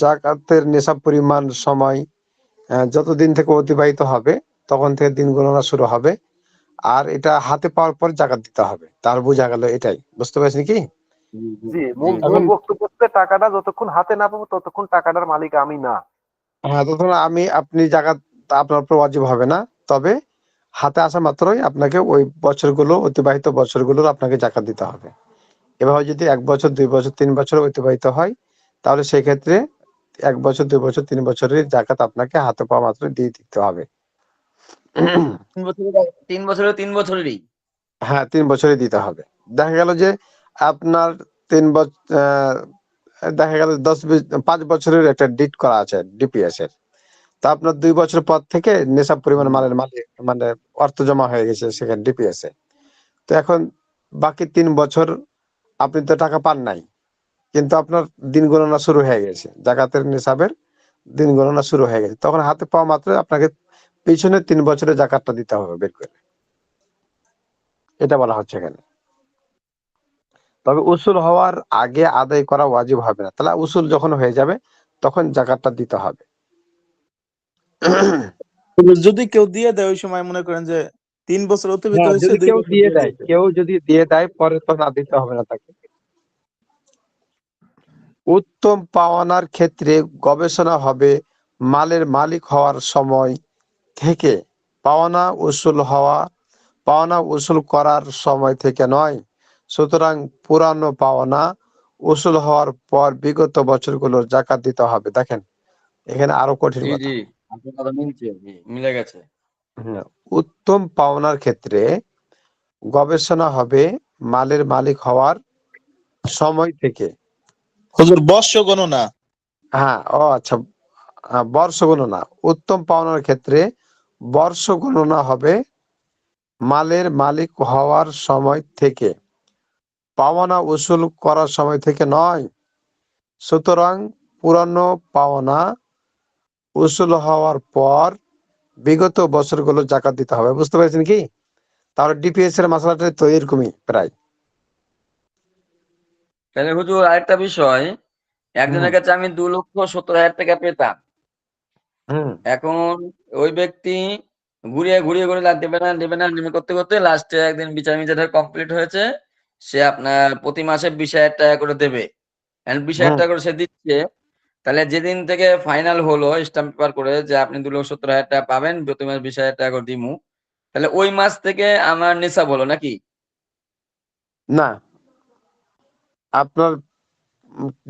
জাকাতের নেশাব পরিমাণ সময় যতদিন থেকে অতিবাহিত হবে তখন থেকে দিন গণনা শুরু হবে, আর এটা হাতে পাওয়ার পর জাকাত দিতে হবে, তার বোঝা গেল এটাই, বুঝতে পারছেন কি? জি, জি। মূল বক্তব্য হচ্ছে টাকাটা যতক্ষণ হাতে না পাবো ততক্ষণ টাকাটার মালিক আমি না। হ্যাঁ, তখন আপনি জাকাত আপনার উপর ওয়াজিব হবে না, তবে হাতে আসা মাত্রই আপনাকে ওই বছরগুলো, অতিবাহিত বছরগুলোর আপনাকে জাকাত দিতে হবে। এভাবে যদি 1 বছর 2 বছর 3 বছর অতিবাহিত হয়, তাহলে সেই ক্ষেত্রে 1 বছর 2 বছর 3 বছরের জাকাত আপনাকে হাতে পাওয়া মাত্র দিয়ে দিতে হবে। 3 বছরেরই। হ্যাঁ, 3 বছরই দিতে হবে। দেখা গেল যে আপনার 3 বছর, দেখা গেল 5 বছরের একটা ডিট করা আছে ডিপিএস এর, তা আপনার 2 বছর পর থেকে নেশাব পরিমাণ মালের মালিক মানে অর্থ জমা হয়ে গেছে সেখানে ডিপিএস এ। তো এখন বাকি 3 বছর আপনি তো টাকা পান নাই, কিন্তু আপনার দিন গণনা শুরু হয়ে গেছে, জাকাতের নিসাবের দিন গণনা শুরু হয়ে গেছে, তখন হাতে পাওয়া মাত্র আপনাকে পিছনে 3 বছরের জাকাতটা দিতে হবে বের করে, এটা বলা হচ্ছে এখানে। তবে উসুল হওয়ার আগে আদায় করা ওয়াজিব হবে না, তাহলে উসুল যখন হয়ে যাবে তখন জাকাতটা দিতে হবে। যদি কেউ দিয়ে দেয় ওই সময়, মনে করেন যে 3 বছর অতিবাহিত হ্যাঁ, হয়েছে, যদি 2 কেউ বছর দিয়ে দিয়ে দেয়, দিতে। কেউ যদি দিয়ে দেয় পরে তো না দিতে হবে না তাকে। উত্তম পাওনার ক্ষেত্রে গবেষণা হবে মালের মালিক হওয়ার সময় থেকে, পাওনা উসুল করার সময় থেকে নয়। সুতরাং পুরানো পাওনা উসুল হওয়ার পর বিগত বছরগুলোর জাকাত দিতে হবে। দেখেন এখানে আরো কঠিন জি, কথা। জি। আপনার কথা মিলছে। জি, মিলে গেছে। হুম, উত্তম পাওনার ক্ষেত্রে গবেষণা হবে মালের মালিক হওয়ার সময় থেকে। হুজুর, বর্ষ গণনা। হ্যাঁ, ও আচ্ছা, বর্ষ গণনা। উত্তম পাওনার ক্ষেত্রে বর্ষ গণনা হবে মালের মালিক হওয়ার সময় থেকে, পাওনা উসুল করার সময় থেকে নয়। সুতরাং পুরানো পাওনা উসুল হওয়ার পর বিগত বছরগুলো জাকাত দিতে হবে, বুঝতে পেরেছেন কি? তাহলে ডিপিএস এর মশলাটা তো এরকমই প্রায়। তাহলে হুজুর আরেকটা বিষয়, হুম একজনের কাছে আমি 2,70,000 টাকা পেতাম। হুম এখন ওই ব্যক্তি ঘুরিয়ে ঘুরিয়ে ঘুরিয়ে দেবে না নেমে করতে করতে লাস্টে একদিন বিচার মিজার কমপ্লিট হয়েছে, সে আপনার প্রতি মাসে 20,000 টাকা করে দেবে। 20,000 হুম টাকা করে সে দিচ্ছে। তাহলে যেদিন থেকে ফাইনাল হলো স্টাম্প পেপার করে যে আপনি 2,70,000 টাকা পাবেন, প্রতি মাস 20,000 টাকা করে দিমু, তাহলে ওই মাস থেকে আমার নিসাব হলো নাকি? না, আপনার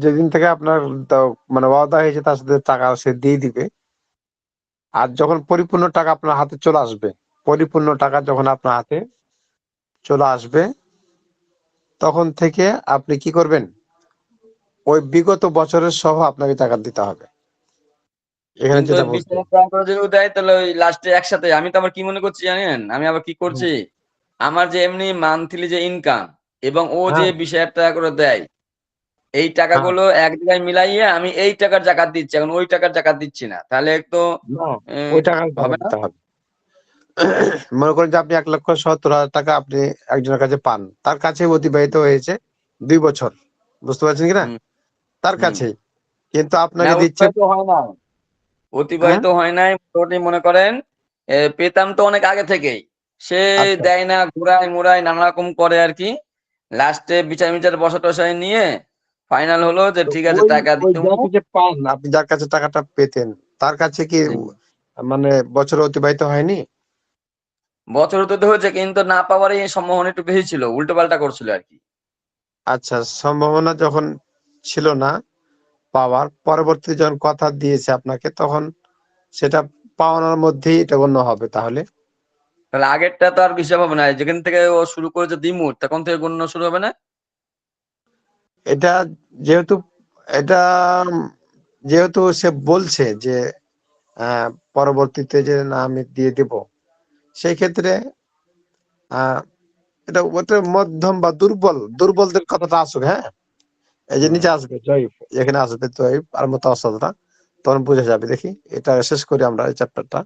যেদিন থেকে আপনার মানে ওয়াদা হয়েছে তার সাথে টাকা সে দিয়ে দিবে, আর যখন পরিপূর্ণ টাকা আপনার হাতে চলে আসবে, পরিপূর্ণ টাকা যখন আপনার হাতে চলে আসবে তখন থেকে আপনি কি করবেন, ওই বিগত বছরের সহ আপনাকে টাকা দিতে হবে, এখানে কিন্তু যেটা ওই বলছে। 20,000 টাকা করে যদি দেয় তাহলে ওই লাস্টে একসাথে, আমি তো আবার কি মনে করছি জানেন, আমি আবার কি হুম, করছি, আমার যে এমনি মান্থলি যে ইনকাম এবং ও যে হ্যাঁ 20,000 টাকা করে দেয়, এই হ্যাঁ, টাকাগুলো এক জায়গায় মিলাইয়ে আমি এই টাকার জাকাত দিচ্ছি, এখন ওই টাকার জাকাত দিচ্ছি না, তাহলে তো না, আহ, ওই টাকার টাকা হবে না। দিতে হবে। মনে করেন যে আপনি 1,70,000 টাকা আপনি একজনের কাছে পান, তার কাছে অতিবাহিত হয়েছে 2 বছর, বুঝতে পারছেন কিনা? হুম, তার হুম। কাছে, কিন্তু না, আপনাকে দিচ্ছে। অতিবাহিত হয় না, হ্যাঁ, অতিবাহিত হয় নাই মোটামুটি মনে করেন পেতাম তো অনেক আগে থেকেই, সে আচ্ছা, দেয় না, ঘুরায় মুড়ায় নানা রকম করে আর কি, লাস্টে বিচার মিচার বসা টসায় নিয়ে ফাইনাল হলো যে তো ঠিক আছে ওই টাকা ওই দিতে। যার কাছে পান, আপনি যার কাছে টাকাটা পেতেন, তার কাছে কি মানে বছর অতিবাহিত হয়নি? বছর তো হয়েছে কিন্তু না পাওয়ারই সম্ভাবনা একটু বেশি ছিল, উল্টো পাল্টা করছিল আর কি। আচ্ছা, সম্ভাবনা যখন ছিল না পাওয়ার, পরবর্তী যখন কথা দিয়েছে আপনাকে, তখন সেটা পাওনার মধ্যেই এটা গণ্য হবে তাহলে। তাহলে আগেরটা তো আর হিসাব হবে না, যেখান থেকে ও শুরু করেছে দিমু তখন থেকে গণনা শুরু হবে না। এটা যেহেতু এটা যেহেতু সে বলছে যে পরবর্তীতে যে না আমি দিয়ে দেব, সেই ক্ষেত্রে আহ এটা ওটা মধ্যম বা দুর্বলদের কথাটা আসুক, হ্যাঁ, এই যে নিচে আসবে জয়ীফ, এখানে আসবে জয়ীফ আর মুতাওয়াসসাতটা, তখন বুঝে যাবে। দেখি এটা শেষ করি আমরা এই চ্যাপ্টারটা।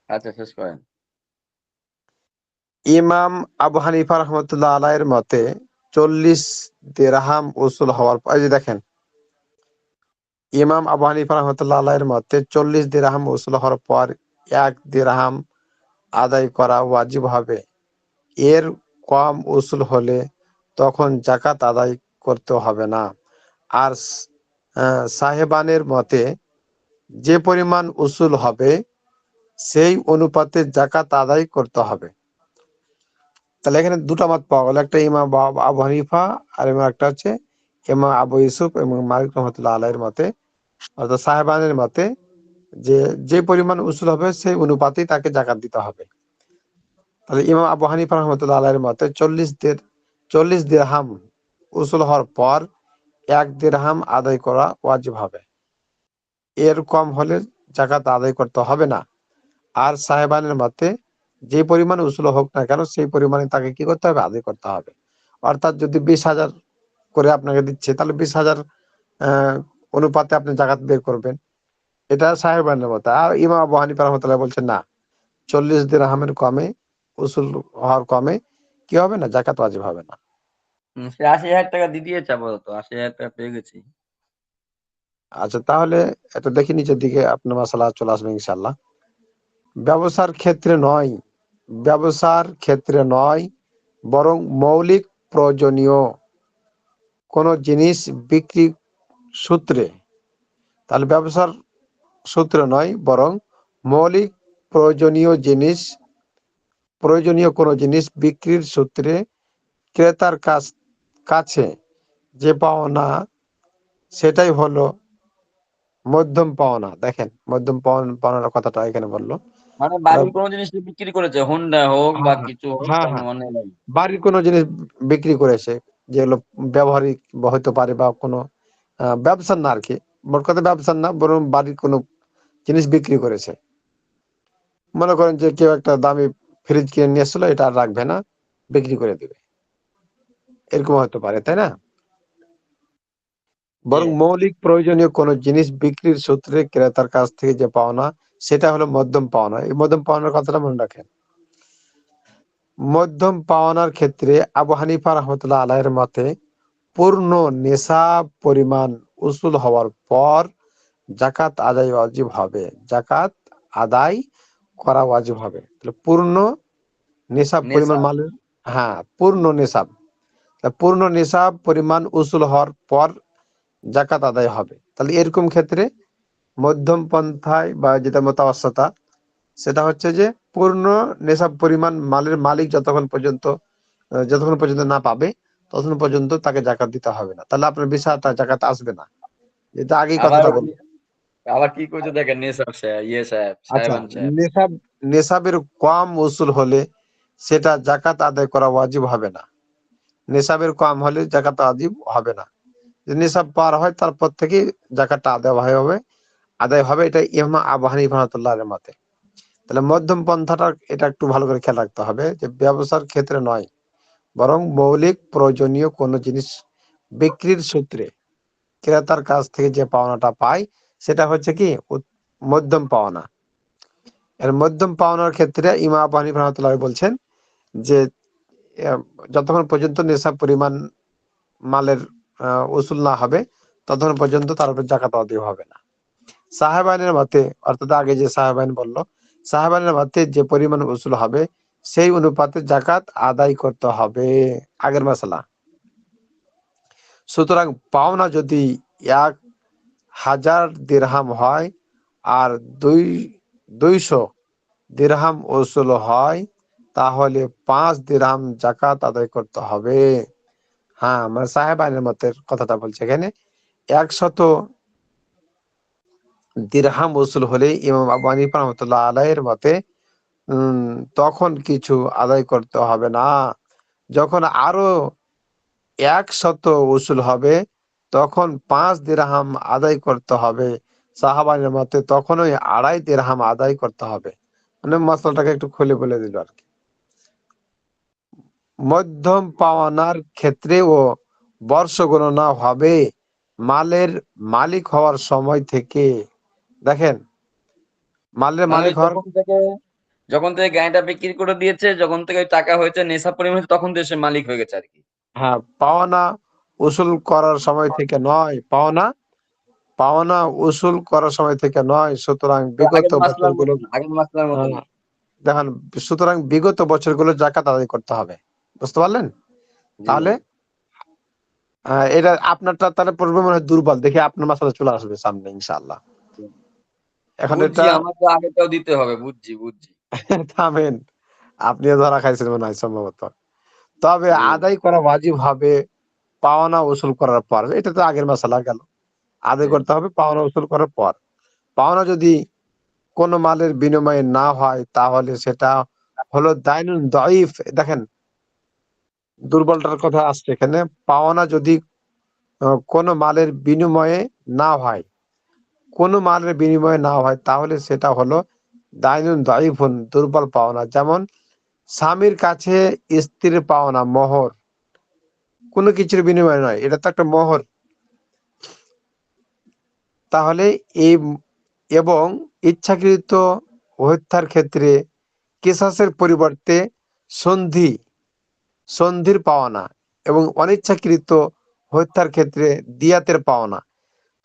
আচ্ছা, শেষ করেন। ইমাম আবু হানিফা রহমতুল্লাহ আলাইয়ের মতে 40 দিরহাম উসুল হওয়ার পর, এই যে দেখেন, ইমাম আবু হানিফা রহমতুল্লাহ আলাইয়ের মতে 40 দিরহাম উসুল হওয়ার পর 1 দিরহাম আদায় করা ওয়াজিব হবে। এর কম উসুল হলে তখন জাকাত আদায় করতে হবে না। আর সাহেবানের মতে যে পরিমাণ উসুল হবে সেই অনুপাতে জাকাত আদায় করতে হবে। তাহলে এখানে দুটো মত পাওয়া গেল, একটা ইমাম আবু হানিফা আর একটা হচ্ছে ইমাম আবু ইউসুফ এবং মালিক রহমতুল্লাহ আলাইহির মতে, অর্থাৎ সাহেবানের মতে যে যে পরিমাণ উসুল হবে সেই অনুপাতেই তাকে জাকাত দিতে হবে। তাহলে ইমাম আবু হানিফা রহমতুল্লাহ আলাইহির মতে 40 দিরহাম উসুল হওয়ার পর 1 দিরহাম আদায় করা ওয়াজিব হবে। এর কম হলে জাকাত আদায় করতে হবে না। আর সাহেবানের মতে যে পরিমাণ উসুল হোক না কেন সেই পরিমাণে তাকে কি করতে হবে, আদায় করতে হবে। অর্থাৎ যদি 20,000 করে আপনাকে দিচ্ছে, তাহলে 20,000 অনুপাতে আপনি জাকাত বের করবেন, এটা সাহেবানের মতে। আর ইমাম আবু হানিফা রহমতুল্লাহ বলছেন না, 40 দিরহামের কমে উসুল হওয়ার কমে কি হবে না, জাকাত ওয়াজিব হবে না। সে 80,000 টাকা দিয়ে দিয়েছে আপাতত, 80,000 টাকা পেয়ে গেছি। আচ্ছা, তাহলে এটা দেখি নিচের দিকে আপনার মাসালা চলে আসবে ইনশাল্লাহ। ব্যবসার ক্ষেত্রে নয়, ব্যবসার ক্ষেত্রে নয়, বরং মৌলিক প্রয়োজনীয় কোন জিনিস বিক্রি সূত্রে, তাহলে ব্যবসার সূত্রে নয় বরং মৌলিক প্রয়োজনীয় কোনো জিনিস বিক্রির সূত্রে ক্রেতার কাছে যে পাওনা সেটাই হলো মধ্যম পাওনা। দেখেন মধ্যম পাওনার কথাটা এখানে বললো। মানে বাড়ির কোনো জিনিস বিক্রি করেছে, হোন্ডা হোক বা হ্যাঁ, কিছু হোক, হ্যাঁ, তার হ্যাঁ, মানে বাড়ির কোনো জিনিস বিক্রি করেছে যেগুলো ব্যবহারিক হতে পারে বা কোনো ব্যবসার না আর কি, মোট কথা ব্যবসার না, বরং বাড়ির কোনো জিনিস বিক্রি করেছে। মনে করেন যে কেউ একটা দামি ফ্রিজ কিনে নিয়ে এসেছিল, এটা আর রাখবে না, বিক্রি করে দিবে, এরকম হতে পারে, তাই না? বরং মৌলিক প্রয়োজনীয় কোন জিনিস বিক্রির সূত্রে ক্রেতার কাছ থেকে যে পাওনা সেটা হলো মধ্যম পাওনা। এই মধ্যম পাওনার কথাটা মনে রাখেন। মধ্যম পাওনার ক্ষেত্রে আবু হানিফা রহমতুল্লাহ আলাইহির মতে পূর্ণ নেশাব পরিমাণ উসুল হওয়ার পর জাকাত আদায় ওয়াজিব হবে, জাকাত আদায় করা ওয়াজিব হবে। তাহলে পূর্ণ নেশাব পরিমাণ নেশাব। মালের, হ্যাঁ পূর্ণ নেশাব পরিমাণ উসুল হওয়ার পর জাকাত আদায় হবে। তাহলে এরকম ক্ষেত্রে মধ্যম পন্থায় বা যেটা মুতাওয়াসসিতা, সেটা হচ্ছে যে পূর্ণ নেশাব পরিমাণ মালের মালিক যতক্ষণ পর্যন্ত না পাবে ততক্ষণ পর্যন্ত তাকে জাকাত দিতে হবে না। তাহলে আপনার 20,000 জাকাত আসবে না, এটা আগেই আবার কথাটা বলবো। আবার কি করছে দেখেন, নেশাব সাহেব, সাহেব, আচ্ছা, সাহেবান সাহেব। নেশাবের কম উসুল হলে সেটা জাকাত আদায় করা ওয়াজিব হবে না। নেশাবের কম হলে জাকাত ওয়াজিব হবে না। যদি নেশাব পার হয় তারপর থেকে জাকাতটা আদায় হবে। এটা ইমাম আবু হানিফা রাহমাতুল্লাহির মতে। তাহলে মধ্যম পন্থাটা এটা একটু ভালো করে খেয়াল রাখতে হবে যে ব্যবসার ক্ষেত্রে নয় বরং মৌলিক প্রয়োজনীয় কোন জিনিস বিক্রির সূত্রে ক্রেতার কাছ থেকে যে পাওনাটা পায় সেটা হচ্ছে কি মধ্যম পাওনা। এর মধ্যম পাওনার ক্ষেত্রে ইমাম আবু হানিফা রাহমাতুল্লাহ বলছেন যে যতক্ষণ পর্যন্ত নেশাব পরিমাণ মালের উসুল না হবে ততক্ষণ পর্যন্ত তার উপর জাকাত আদায় হবে না। সাহেবানের মতে, অর্থাৎ আগে যে সাহেবান বললো, সাহেবানের মতে যে পরিমাণ উসুল হবে সেই অনুপাতে জাকাত আদায় করতে হবে। আগের মাসালা। সুতরাং পাওনা যদি 1,000 দিরহাম হয় আর 200 দিরহাম উসুল হয় তাহলে 5 দিরহাম জাকাত আদায় করতে হবে। হ্যাঁ, মানে সাহেবানের মতের কথাটা বলছে এখানে। 100 দিরহাম উসুল হলে ইমাম আবু হানিফা রাহমাতুল্লাহ আলাইহির মতে তখন কিছু আদায় করতে হবে না। যখন আরো 100 উসুল হবে তখন 5 দিরহাম আদায় করতে হবে। সাহাবানের মতে তখন ওই 2.5 দিরহাম আদায় করতে হবে। মানে মশলাটাকে একটু খুলে বলে দিল আর কি। মধ্যম পাওনার ক্ষেত্রেও বর্ষ গণনা হবে মালের মালিক হওয়ার সময় থেকে। দেখেন, মালের মানে মালিক হওয়ার, যখন থেকে গাড়িটা বিক্রি করে দিয়েছে, যখন থেকে ওই টাকা হয়েছে নেশা পরিমাণ হয়েছে, তখন থেকে সে মালিক হয়ে গেছে আর কি। হ্যাঁ, পাওনা উসুল করার সময় থেকে নয়, পাওনা পাওনা উসুল করার সময় থেকে নয়। সুতরাং বিগত আগের মাসলার বছরগুলো, মতন, আগের মাসলার মতনই। দেখেন, সুতরাং বিগত বছরগুলো জাকাত আদায় করতে হবে। বুঝতে পারলেন? জি তাহলে এটা আপনারটা তাহলে পড়বে মনে হয় দুর্বল, দেখে আপনার মাসালা চলে আসবে সামনে ইনশাআল্লাহ। এখন বুঝছি, এটা আমাকে আগেটাও দিতে হবে, বুঝছি বুঝছি। থামেন, আপনিও ধরা খাইছেন মনে হয় সম্ভবত। তবে জি আদায় করা ওয়াজিব হবে পাওনা উসুল করার পর। এটা তো আগের মাসালা গেল। আদায় জি করতে হবে পাওনা উসুল করার পর। পাওনা যদি কোন মালের বিনিময়ে না হয় তাহলে সেটা হলো দাইনুন দাইফ। দেখেন, দুর্বলটার কথা আসছে এখানে। পাওনা যদি কোন মালের বিনিময়ে না হয়, কোন মালের বিনিময়ে না হয়, তাহলে সেটা হলো দাইনুন দাইফুন, দুর্বল পাওনা। যেমন স্বামীর কাছে স্ত্রীর পাওনা মোহর, কোনো কিছুর বিনিময়ে নয়, এটা তো একটা মোহর। তাহলে এই এবং ইচ্ছাকৃত হত্যার ক্ষেত্রে কিসাসের পরিবর্তে সন্ধি, সন্ধির পাওনা, এবং অনিচ্ছাকৃত হত্যার ক্ষেত্রে দিয়াতের পাওনা।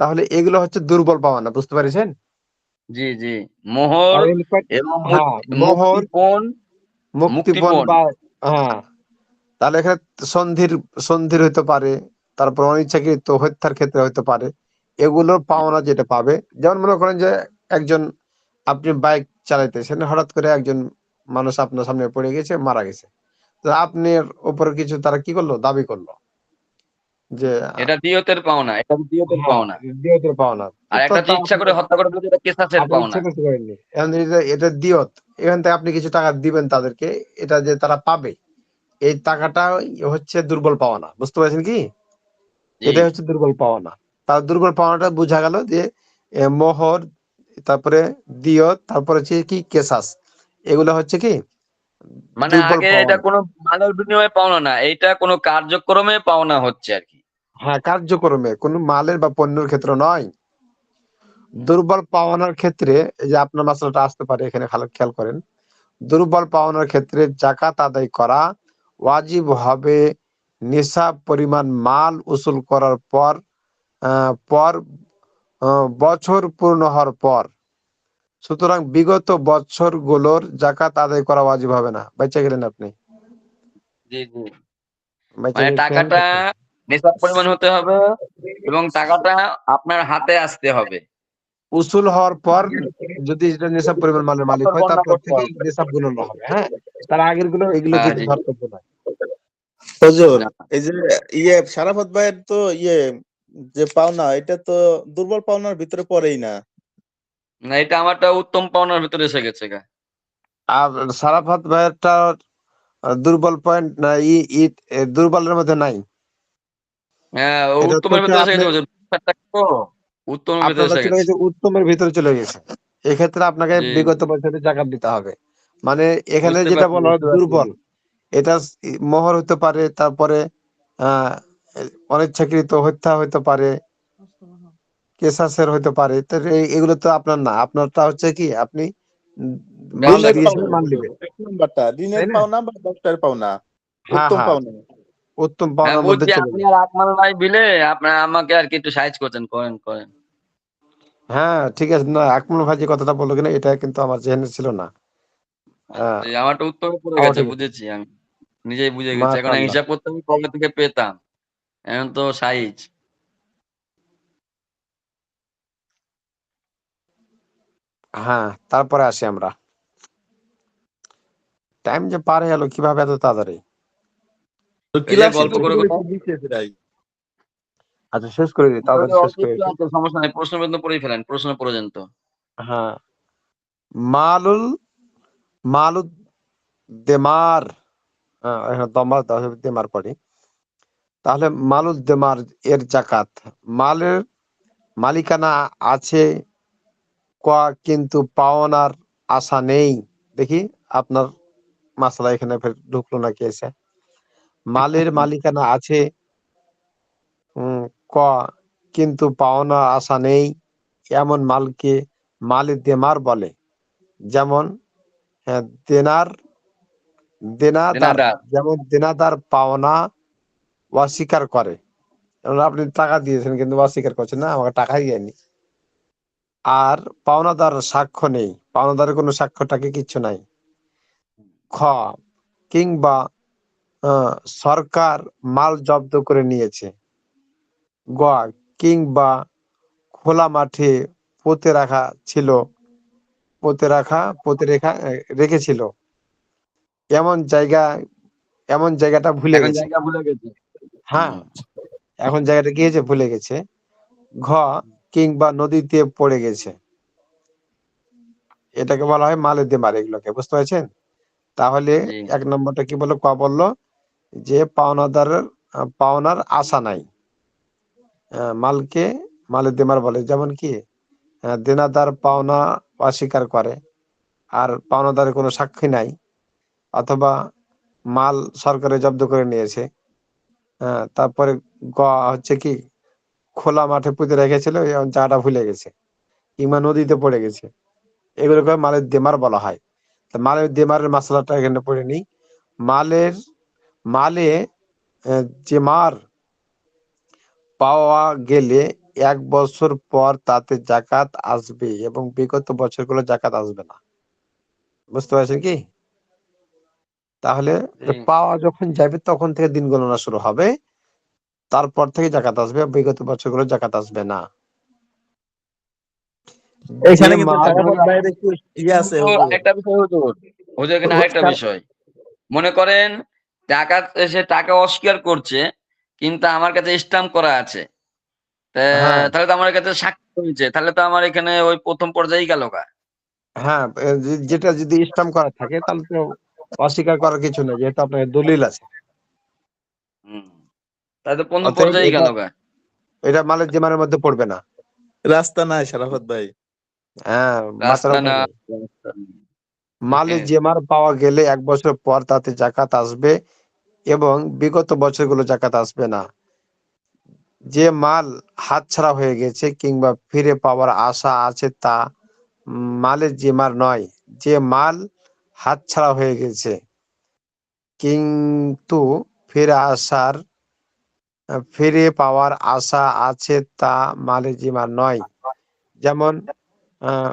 তাহলে এগুলো হচ্ছে দুর্বল পাওনা। বুঝতে পারছেন? জি জি। মোহর আর এর পর- এবং হ্যাঁ, মোহর, মুক্তিপণ। মুক্তিপণ মুক্তিপণ। বা, হ্যাঁ, তাহলে এখানে সন্ধির সন্ধির হইতে পারে, তারপর অনিচ্ছাকৃত হত্যার ক্ষেত্রে হইতে পারে। এগুলোর পাওনা যেটা পাবে, যেমন মনে করেন যে একজন, আপনি বাইক চালাইতেছেন, হঠাৎ করে একজন মানুষ আপনার সামনে পড়ে গেছে, মারা গেছে। তো আপনার উপরে কিছু তারা কি করলো, দাবি করলো যে এটা দিয়তের পাওনা, এটা দিয়তের হ্যাঁ, পাওনা। দিয়তের পাওনা। আর তো একটা হচ্ছে তা ইচ্ছা করে হত্যা করে ফেলেছে, এটা কেসাসের আপনি পাওনা। ইচ্ছে করতে পারেননি, এখন এটা দিয়ত। এখান থেকে আপনি কিছু টাকা দিবেন তাদেরকে, এটা যে তারা পাবে, এই টাকাটা হচ্ছে দুর্বল পাওনা। বুঝতে পারছেন কি? জি এটাই হচ্ছে দুর্বল পাওনা। তার দুর্বল পাওনাটা বোঝা গেল যে মোহর, তারপরে দিয়ত, তারপরে হচ্ছে কি কেসাস, এগুলো হচ্ছে কি মানে দুর্বল আগে এটা পাওনা। কোনো মালের বিনিময়ে পাওনা না, এটা কোনো কার্যক্রমে পাওনা হচ্ছে আর কি। হ্যাঁ, কার্যক্রমে, কোনো মালের বা পণ্যের ক্ষেত্রে নয়। দুর্বল পাওনার ক্ষেত্রে এই যে আপনার মাসলাটা আসতে পারে এখানে, ভালো খেয়াল করেন। দুর্বল পাওনার ক্ষেত্রে জাকাত আদায় করা ওয়াজিব হবে নিসাব পরিমাণ মাল উসুল করার পর, পর বছর পূর্ণ হওয়ার পর। সুতরাং বিগত বছরগুলোর জাকাত আদায় করা ওয়াজিব হবে না। বেঁচে গেলেন আপনি, জি জি। বেঁচে মানে গেছেন। টাকাটা নিসাব পরিমাণ হতে হবে এবং টাকাটা আপনার হাতে আসতে হবে। উসুল হওয়ার পর যদি এটা নিসাব পরিমাণ মালের মালিক বছর হয়, গণনা তারপর করতে থেকে হবে। নিসাব গুণন হবে। হ্যাঁ, তার আগের গুলো, এগুলো হ্যাঁ কিন্তু জি। ধর্তব্য নয়। হুজুর, না এই যে শারাফত ভাইয়ের তো যে পাওনা, এটা তো দুর্বল পাওনার ভিতরে পড়েই না। না, এটা আমারটা উত্তম পাওনার ভিতরে এসে গেছে গা। আর সারাফাত ভাইয়েরটা দুর্বল পয়েন্ট না, দুর্বলের মধ্যে নাই। হ্যাঁ, ও এটা উত্তমের হচ্ছে ভিতরে এসে আপনি, গেছে হুজুর। টাকা তো উত্তমের ভিতরে আপনারটা এসে চলে গেছে। গেছে উত্তমের ভিতরে চলে গেছে। এক্ষেত্রে আপনাকে জি বিগত বছরে জাকাত দিতে হবে। মানে এখানে বুঝতে যেটা পারছি, বলা হয় বুঝতে পারছি। দুর্বল, এটা মোহর হতে পারে, তারপরে আহ অনিচ্ছাকৃত হত্যা হতে পারে, কেসাসের হতে পারে। তো এগুলো তো আপনার না, আপনারটা হচ্ছে কি, আপনি মাল ব্যবসায় ঋণের দিয়েছেন, পাওনা মাল হুজুর, দিবেন, এক নাম্বারটা তাই ঋণের না? পাওনা বা ব্যবসার পাওনা, হ্যাঁ, উত্তম হ্যাঁ, পাওনা। উত্তম হ্যাঁ পাওনার মধ্যে বুঝছি, চলে আপনি যায়। আর আকমাল নাই বিলে আপনার আমাকে আর কি একটু সাহায্য করছেন, করেন করেন। হ্যাঁ, ঠিক আছে। না, আকমল ভাই যে কথাটা বললো কিনা, এটা কিন্তু আমার জেনে ছিল না। আহ, জি, আমারটা উত্তমে পড়ে তাও গেছে, ঠিক আছে। বুঝেছি আমি। নিজেই বুঝে গেছি, এখন মাশাআল্লাহ। হিসাব করতে আমি কবে থেকে পেতাম। এখন তো সাইজ। হ্যাঁ, তারপরে আসি আমরা। টাইম যে পার হয়ে গেল কিভাবে এত তাড়াতাড়ি! তো এই যে ক্লাসই গল্প তো করে শুরু করে হয়েছে বিশেষ রায়। আচ্ছা, শেষ করে দিই, তাড়াতাড়ি শেষ অল্প করে একটু দিই। আছে, সমস্যা নাই, প্রশ্ন পর্যন্ত পড়েই ফেলেন, প্রশ্ন পর্যন্ত। হ্যাঁ, মালুল মালুদ দেমার, হ্যাঁ, এখানে দমার দেওয়া হবে, দেমার পড়ি। তাহলে মালুদ দেমার এর জাকাত, মালের মালিকানা আছে, কিন্তু পাওনার আশা নেই। দেখি আপনার মাসলা এখানে ফের ঢুকলো নাকি এসে। মালের মালিকানা আছে, ক কিন্তু পাওনা আশা নেই, এমন মালকে মালে দেমার বলে। যেমন দেনার দেনাদার, দেনাদার। যেমন দেনাদার পাওনা অস্বীকার করে। যেমন আপনি টাকা দিয়েছেন কিন্তু অস্বীকার করছেন, না আমাকে টাকাই দেয়নি। আর পাওনাদার সাক্ষ্য নেই, পাওনাদারের কোনো সাক্ষ্য টাকে কিচ্ছু নাই। খ কিংবা সরকার মাল জব্দ করে নিয়েছে। গ কিংবা খোলা মাঠে পুঁতে রাখা ছিল, রেখেছিল, এমন জায়গা, এমন জায়গাটা ভুলে এখন গেছে। জায়গা ভুলে গেছে। হ্যাঁ, এখন জায়গাটা কি হয়েছে, ভুলে গেছে। ঘ কিংবা নদীতে পড়ে গেছে। এটাকে বলা হয় মালের দেমার, এগুলোকে বুঝতে পারছেন। তাহলে জি। 1 নম্বরটা কি বললো, ক বললো যে পাওনাদারের পাওনার আশা নাই, মালকে মালের দেমার বলে। যেমন কি দেনাদার পাওনা অস্বীকার করে, আর পাওনাদারের কোনো সাক্ষী নাই, অথবা মাল সরকারে জব্দ করে নিয়েছে। তারপরে গ হচ্ছে কি খোলা মাঠে পুঁতে রেখেছিল, এবং জায়গাটা ভুলে গেছে, কিংবা নদীতে পড়ে গেছে। এগুলোকে মালের দেমার বলা হয়। তা মালের দেমারের মশলাটা এখানে পড়ে নিই। মালে জেমার পাওয়া গেলে 1 বছর পর তাতে জাকাত আসবে, এবং বিগত বছরগুলো জাকাত আসবে না। বুঝতে পারছেন কি? তাহলে জি। পাওয়া যখন যাবে তখন থেকে দিন গণনা শুরু হবে, তারপর থেকে জাকাত আসবে, বিগত বছরগুলো জাকাত আসবে না। যে এখানে কিন্তু মাল শারাফত ভাইয়ের একটু ইয়ে আছে কিন্তু হুজুর। আরেকটা বিষয় হুজুর, হুজুর এখানে আরেকটা বিষয়। মনে করেন টাকা, সে টাকা অস্বীকার করছে, কিন্তু আমার কাছে স্ট্যাম্প করা আছে। হ্যাঁ তাহলে তো আমার কাছে সাক্ষী হয়েছে, তাহলে তো আমার এখানে ওই প্রথম পর্যায়েই গেল গা। হ্যাঁ, যেটা যদি স্ট্যাম্প করা থাকে তাহলে তো অস্বীকার করার কিছু নেই, যেহেতু আপনার দলিল আছে। হুম। তাহলে তো প্রথম অতএব পর্যায়েই এটা গেল গা। এটা মালের জিমানের মধ্যে পড়বে না। রাস্তা নাই শারাফত ভাই। হ্যাঁ, মাথার রাস্তা উপর না। নেই। মালে জেমার পাওয়া গেলে 1 বছর পর তাতে জাকাত আসবে, এবং বিগত বছরগুলো জাকাত আসবে না। যে মাল হাতছাড়া হয়ে গেছে কিংবা ফিরে পাওয়ার আশা আছে তা মালের জিমার নয়। যে মাল হাতছাড়া হয়ে গেছে কিন্তু ফিরে আসার ফিরে পাওয়ার আশা আছে তা মালের জিমার নয়। যেমন আহ,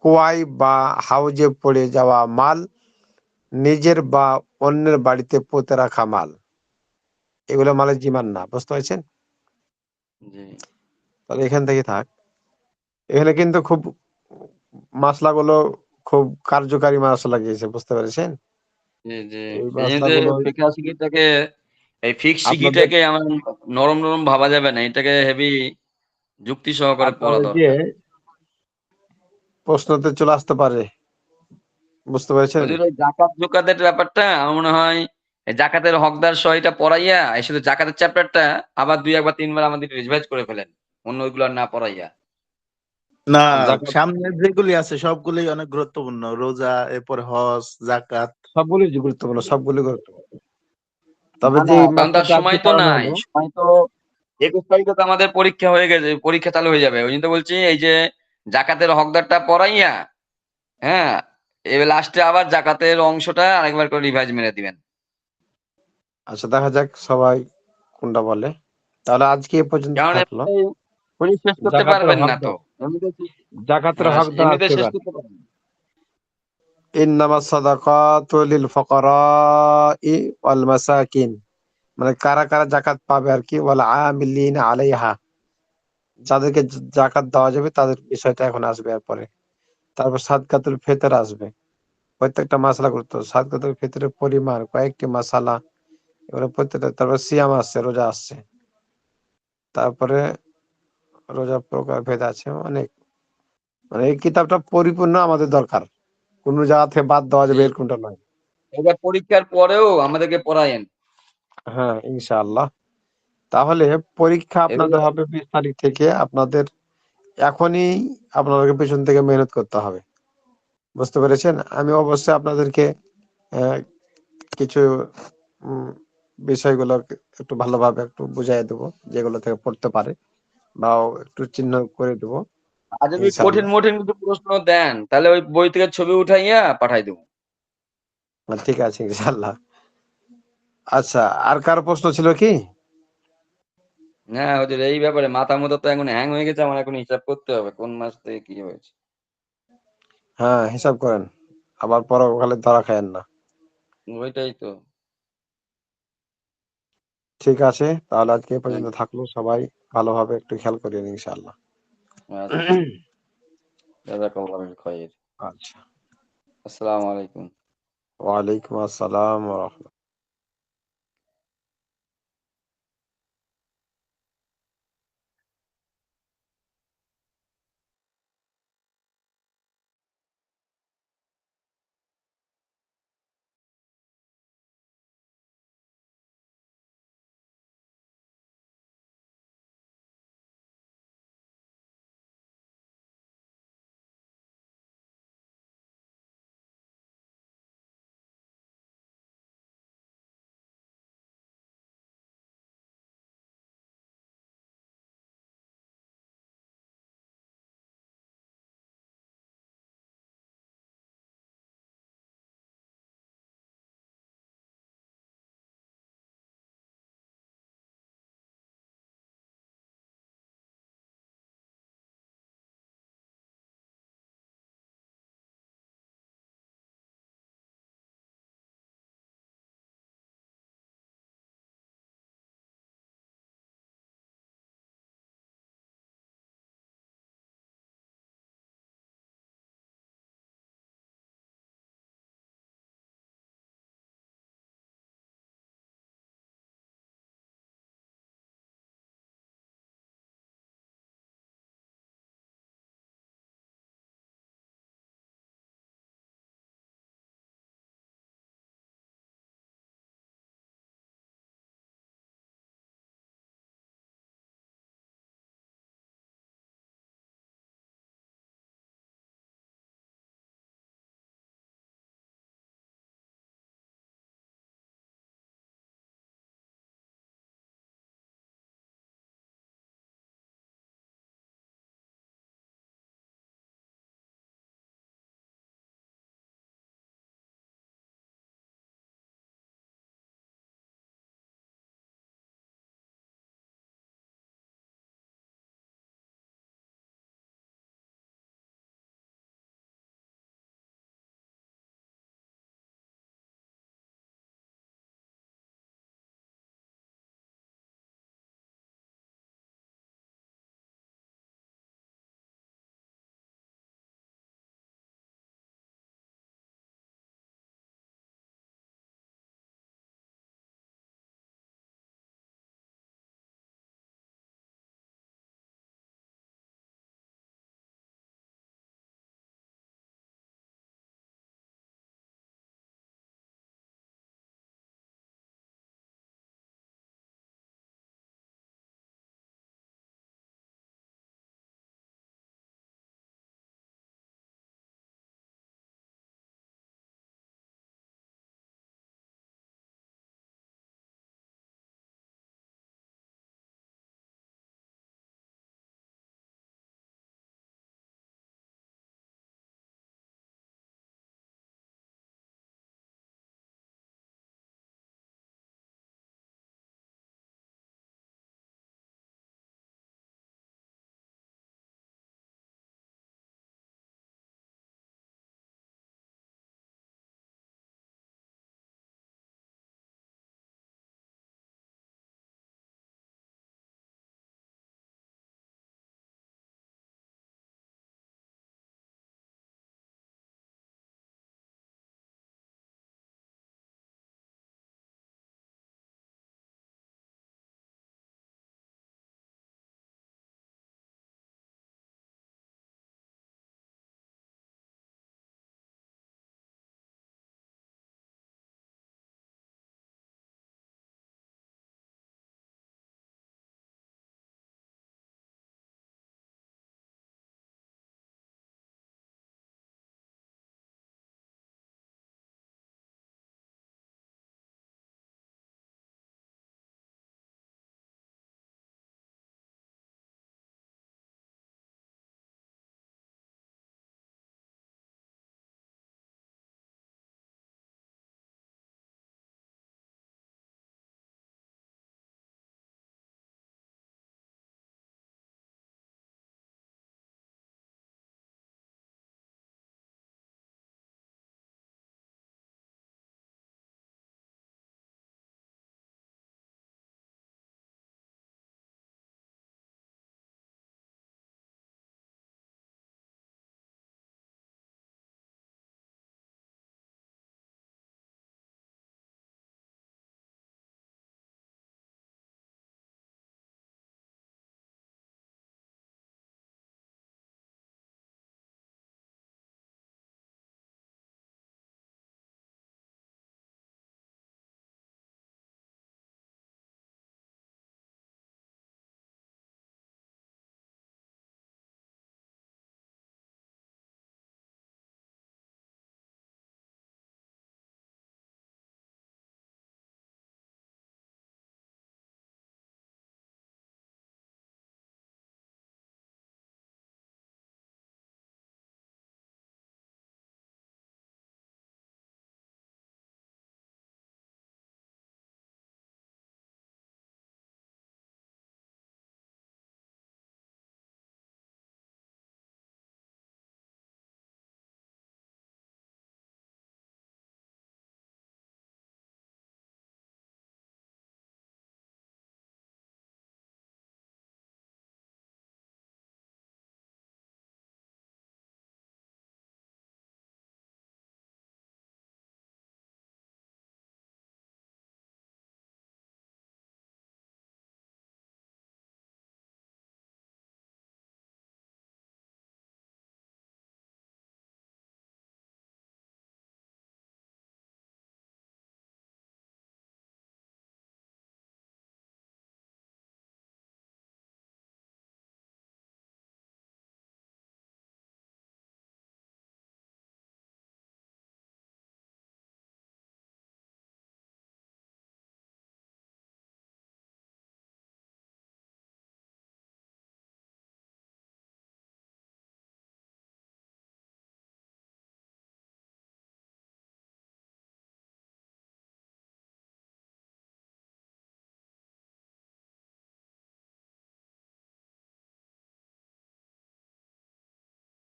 কুয়ায় বা হাউজে পড়ে যাওয়া মাল, নিজের বা অন্যের বাড়িতে পুঁতে রাখা মাল, এগুলো মালের জিমার না। বুঝতে পারছেন? জি। তাহলে এখান থেকে থাক। এখানে কিন্তু খুব মশলাগুলো খুব কার্যকারী মশলা লাগিয়েছে, বুঝতে পেরেছেন? জি, জি। এই এই জন্য যে মশলাগুলো ফিকহা শিকিটাকে, এই ফিকহ আপনাদের শিকিটাকে আমার নরম নরম ভাবা যাবে না, এটাকে হেভি যুক্তি সহকারে পড়া আপনাদের যে দরকার। প্রশ্নতে চলে আসতে পারে, বুঝতে পেরেছেন? ওদের ওই জাকাত জুকাতের ব্যাপারটা আমার মনে হয় এই জাকাতের হকদার সহ এটা পড়াইয়া, এই শুধু জাকাতের চ্যাপ্টারটা আবার 2 একবার 3 বার আমাদের রিভাইজ করে ফেলেন, অন্য ওইগুলো আর না পড়াইয়া। না, জাকাত সামনে যেগুলি আছে সবগুলি অনেক গুরুত্বপূর্ণ। রোজা, এরপরে হজ, জাকাত। সবগুলি গুরুত্বপূর্ণ, সবগুলি গুরুত্বপূর্ণ। তবে না, যে না, কারণ তার মাসলাটা আজকে সময় তো পড়ানো নাই। হলো, সময় তো 21 তারিখে তো আমাদের পরীক্ষা হয়ে গেছে, পরীক্ষা চালু হয়ে যাবে। ওই জন্য তো বলছি এই যে জাকাতের হকদারটা পড়াইয়া, হ্যাঁ, এবার লাস্টে আবার জাকাতের অংশটা আরেকবার করে রিভাইজ মেরে দিবেন। আচ্ছা দেখা যাক সবাই কোনটা বলে। তাহলে আজকে এ পর্যন্ত কারণ থাকলো। এমনিতে উনি শেষ করতে জাকাতের পারবেন না তো। হকদার, এমনিতে জাকাতের হকদার এমনিতে আসছে শেষ এবার। করতে পারবেন না। ইন্নামাস সাদাকাতু লিল ফুকারাই ওয়াল মাসাকিন, মানে কারা কারা জাকাত পাবে আর কি, ওয়াল আমিলিনা আলাইহা, যাদেরকে জাকাত দেওয়া যাবে তাদের বিষয়টা এখন আসবে এরপরে। তারপর সাদকাতুল ফিতর আসবে। প্রত্যেকটা মাসালা গুরুত্ব, সাদকাতুল ফিতরের পরিমাণ, কয়েকটি মাসালা, এবারে প্রত্যেকটা। তারপর সিয়াম আসছে, রোজা আসছে। তারপরে রোজা প্রকার ভেদ আছে অনেক। মানে এই কিতাবটা পরিপূর্ণ আমাদের দরকার, কোন জায়গা থেকে বাদ দেওয়া জি। যাবে এরকমটা নয়। এবার পরীক্ষার পরেও আমাদেরকে পড়ায়েন। হ্যাঁ, ইনশাআল্লাহ। তাহলে পরীক্ষা এগুলো আপনাদের হবে 20 তারিখ থেকে। আপনাদের এখনই আপনাদেরকে পেছন থেকে মেহনত করতে হবে। বুঝতে পেরেছেন? আমি অবশ্যই আপনাদেরকে কিছু বিষয়গুলো একটু ভালোভাবে একটু বুঝাই দেবো, যেগুলো থেকে পড়তে পারে, বা একটু চিহ্ন করে দেবো আর যদি কঠিন ইনশাল্লাহ। মঠিন কিছু প্রশ্ন দেন তাহলে ওই বই থেকে ছবি উঠাইয়া পাঠাই দেবো। ঠিক আছে ইনশাল্লাহ। আচ্ছা, আর কার প্রশ্ন ছিল কি? হ্যাঁ হুজুর, এই ব্যাপারে মাথা মতো তো এখন হ্যাং হয়ে গেছে, আমার এখন হিসাব করতে হবে কোন মাস থেকে কি হয়েছে। হ্যাঁ, হিসাব করেন, আবার পরকালে ধরা খায়েন না। ওইটাই তো। ঠিক আছে, তাহলে আজকে এ হ্যাঁ, পর্যন্ত থাকলো। সবাই ভালোভাবে একটু খেয়াল করিয়েন ইনশাল্লাহ। আচ্ছা, জাযাকাল্লাহু খাইর। আচ্ছা, আসসালামু আলাইকুম। ওয়ালাইকুম আসসালাম ওয়া রাহমাতুল্লাহ।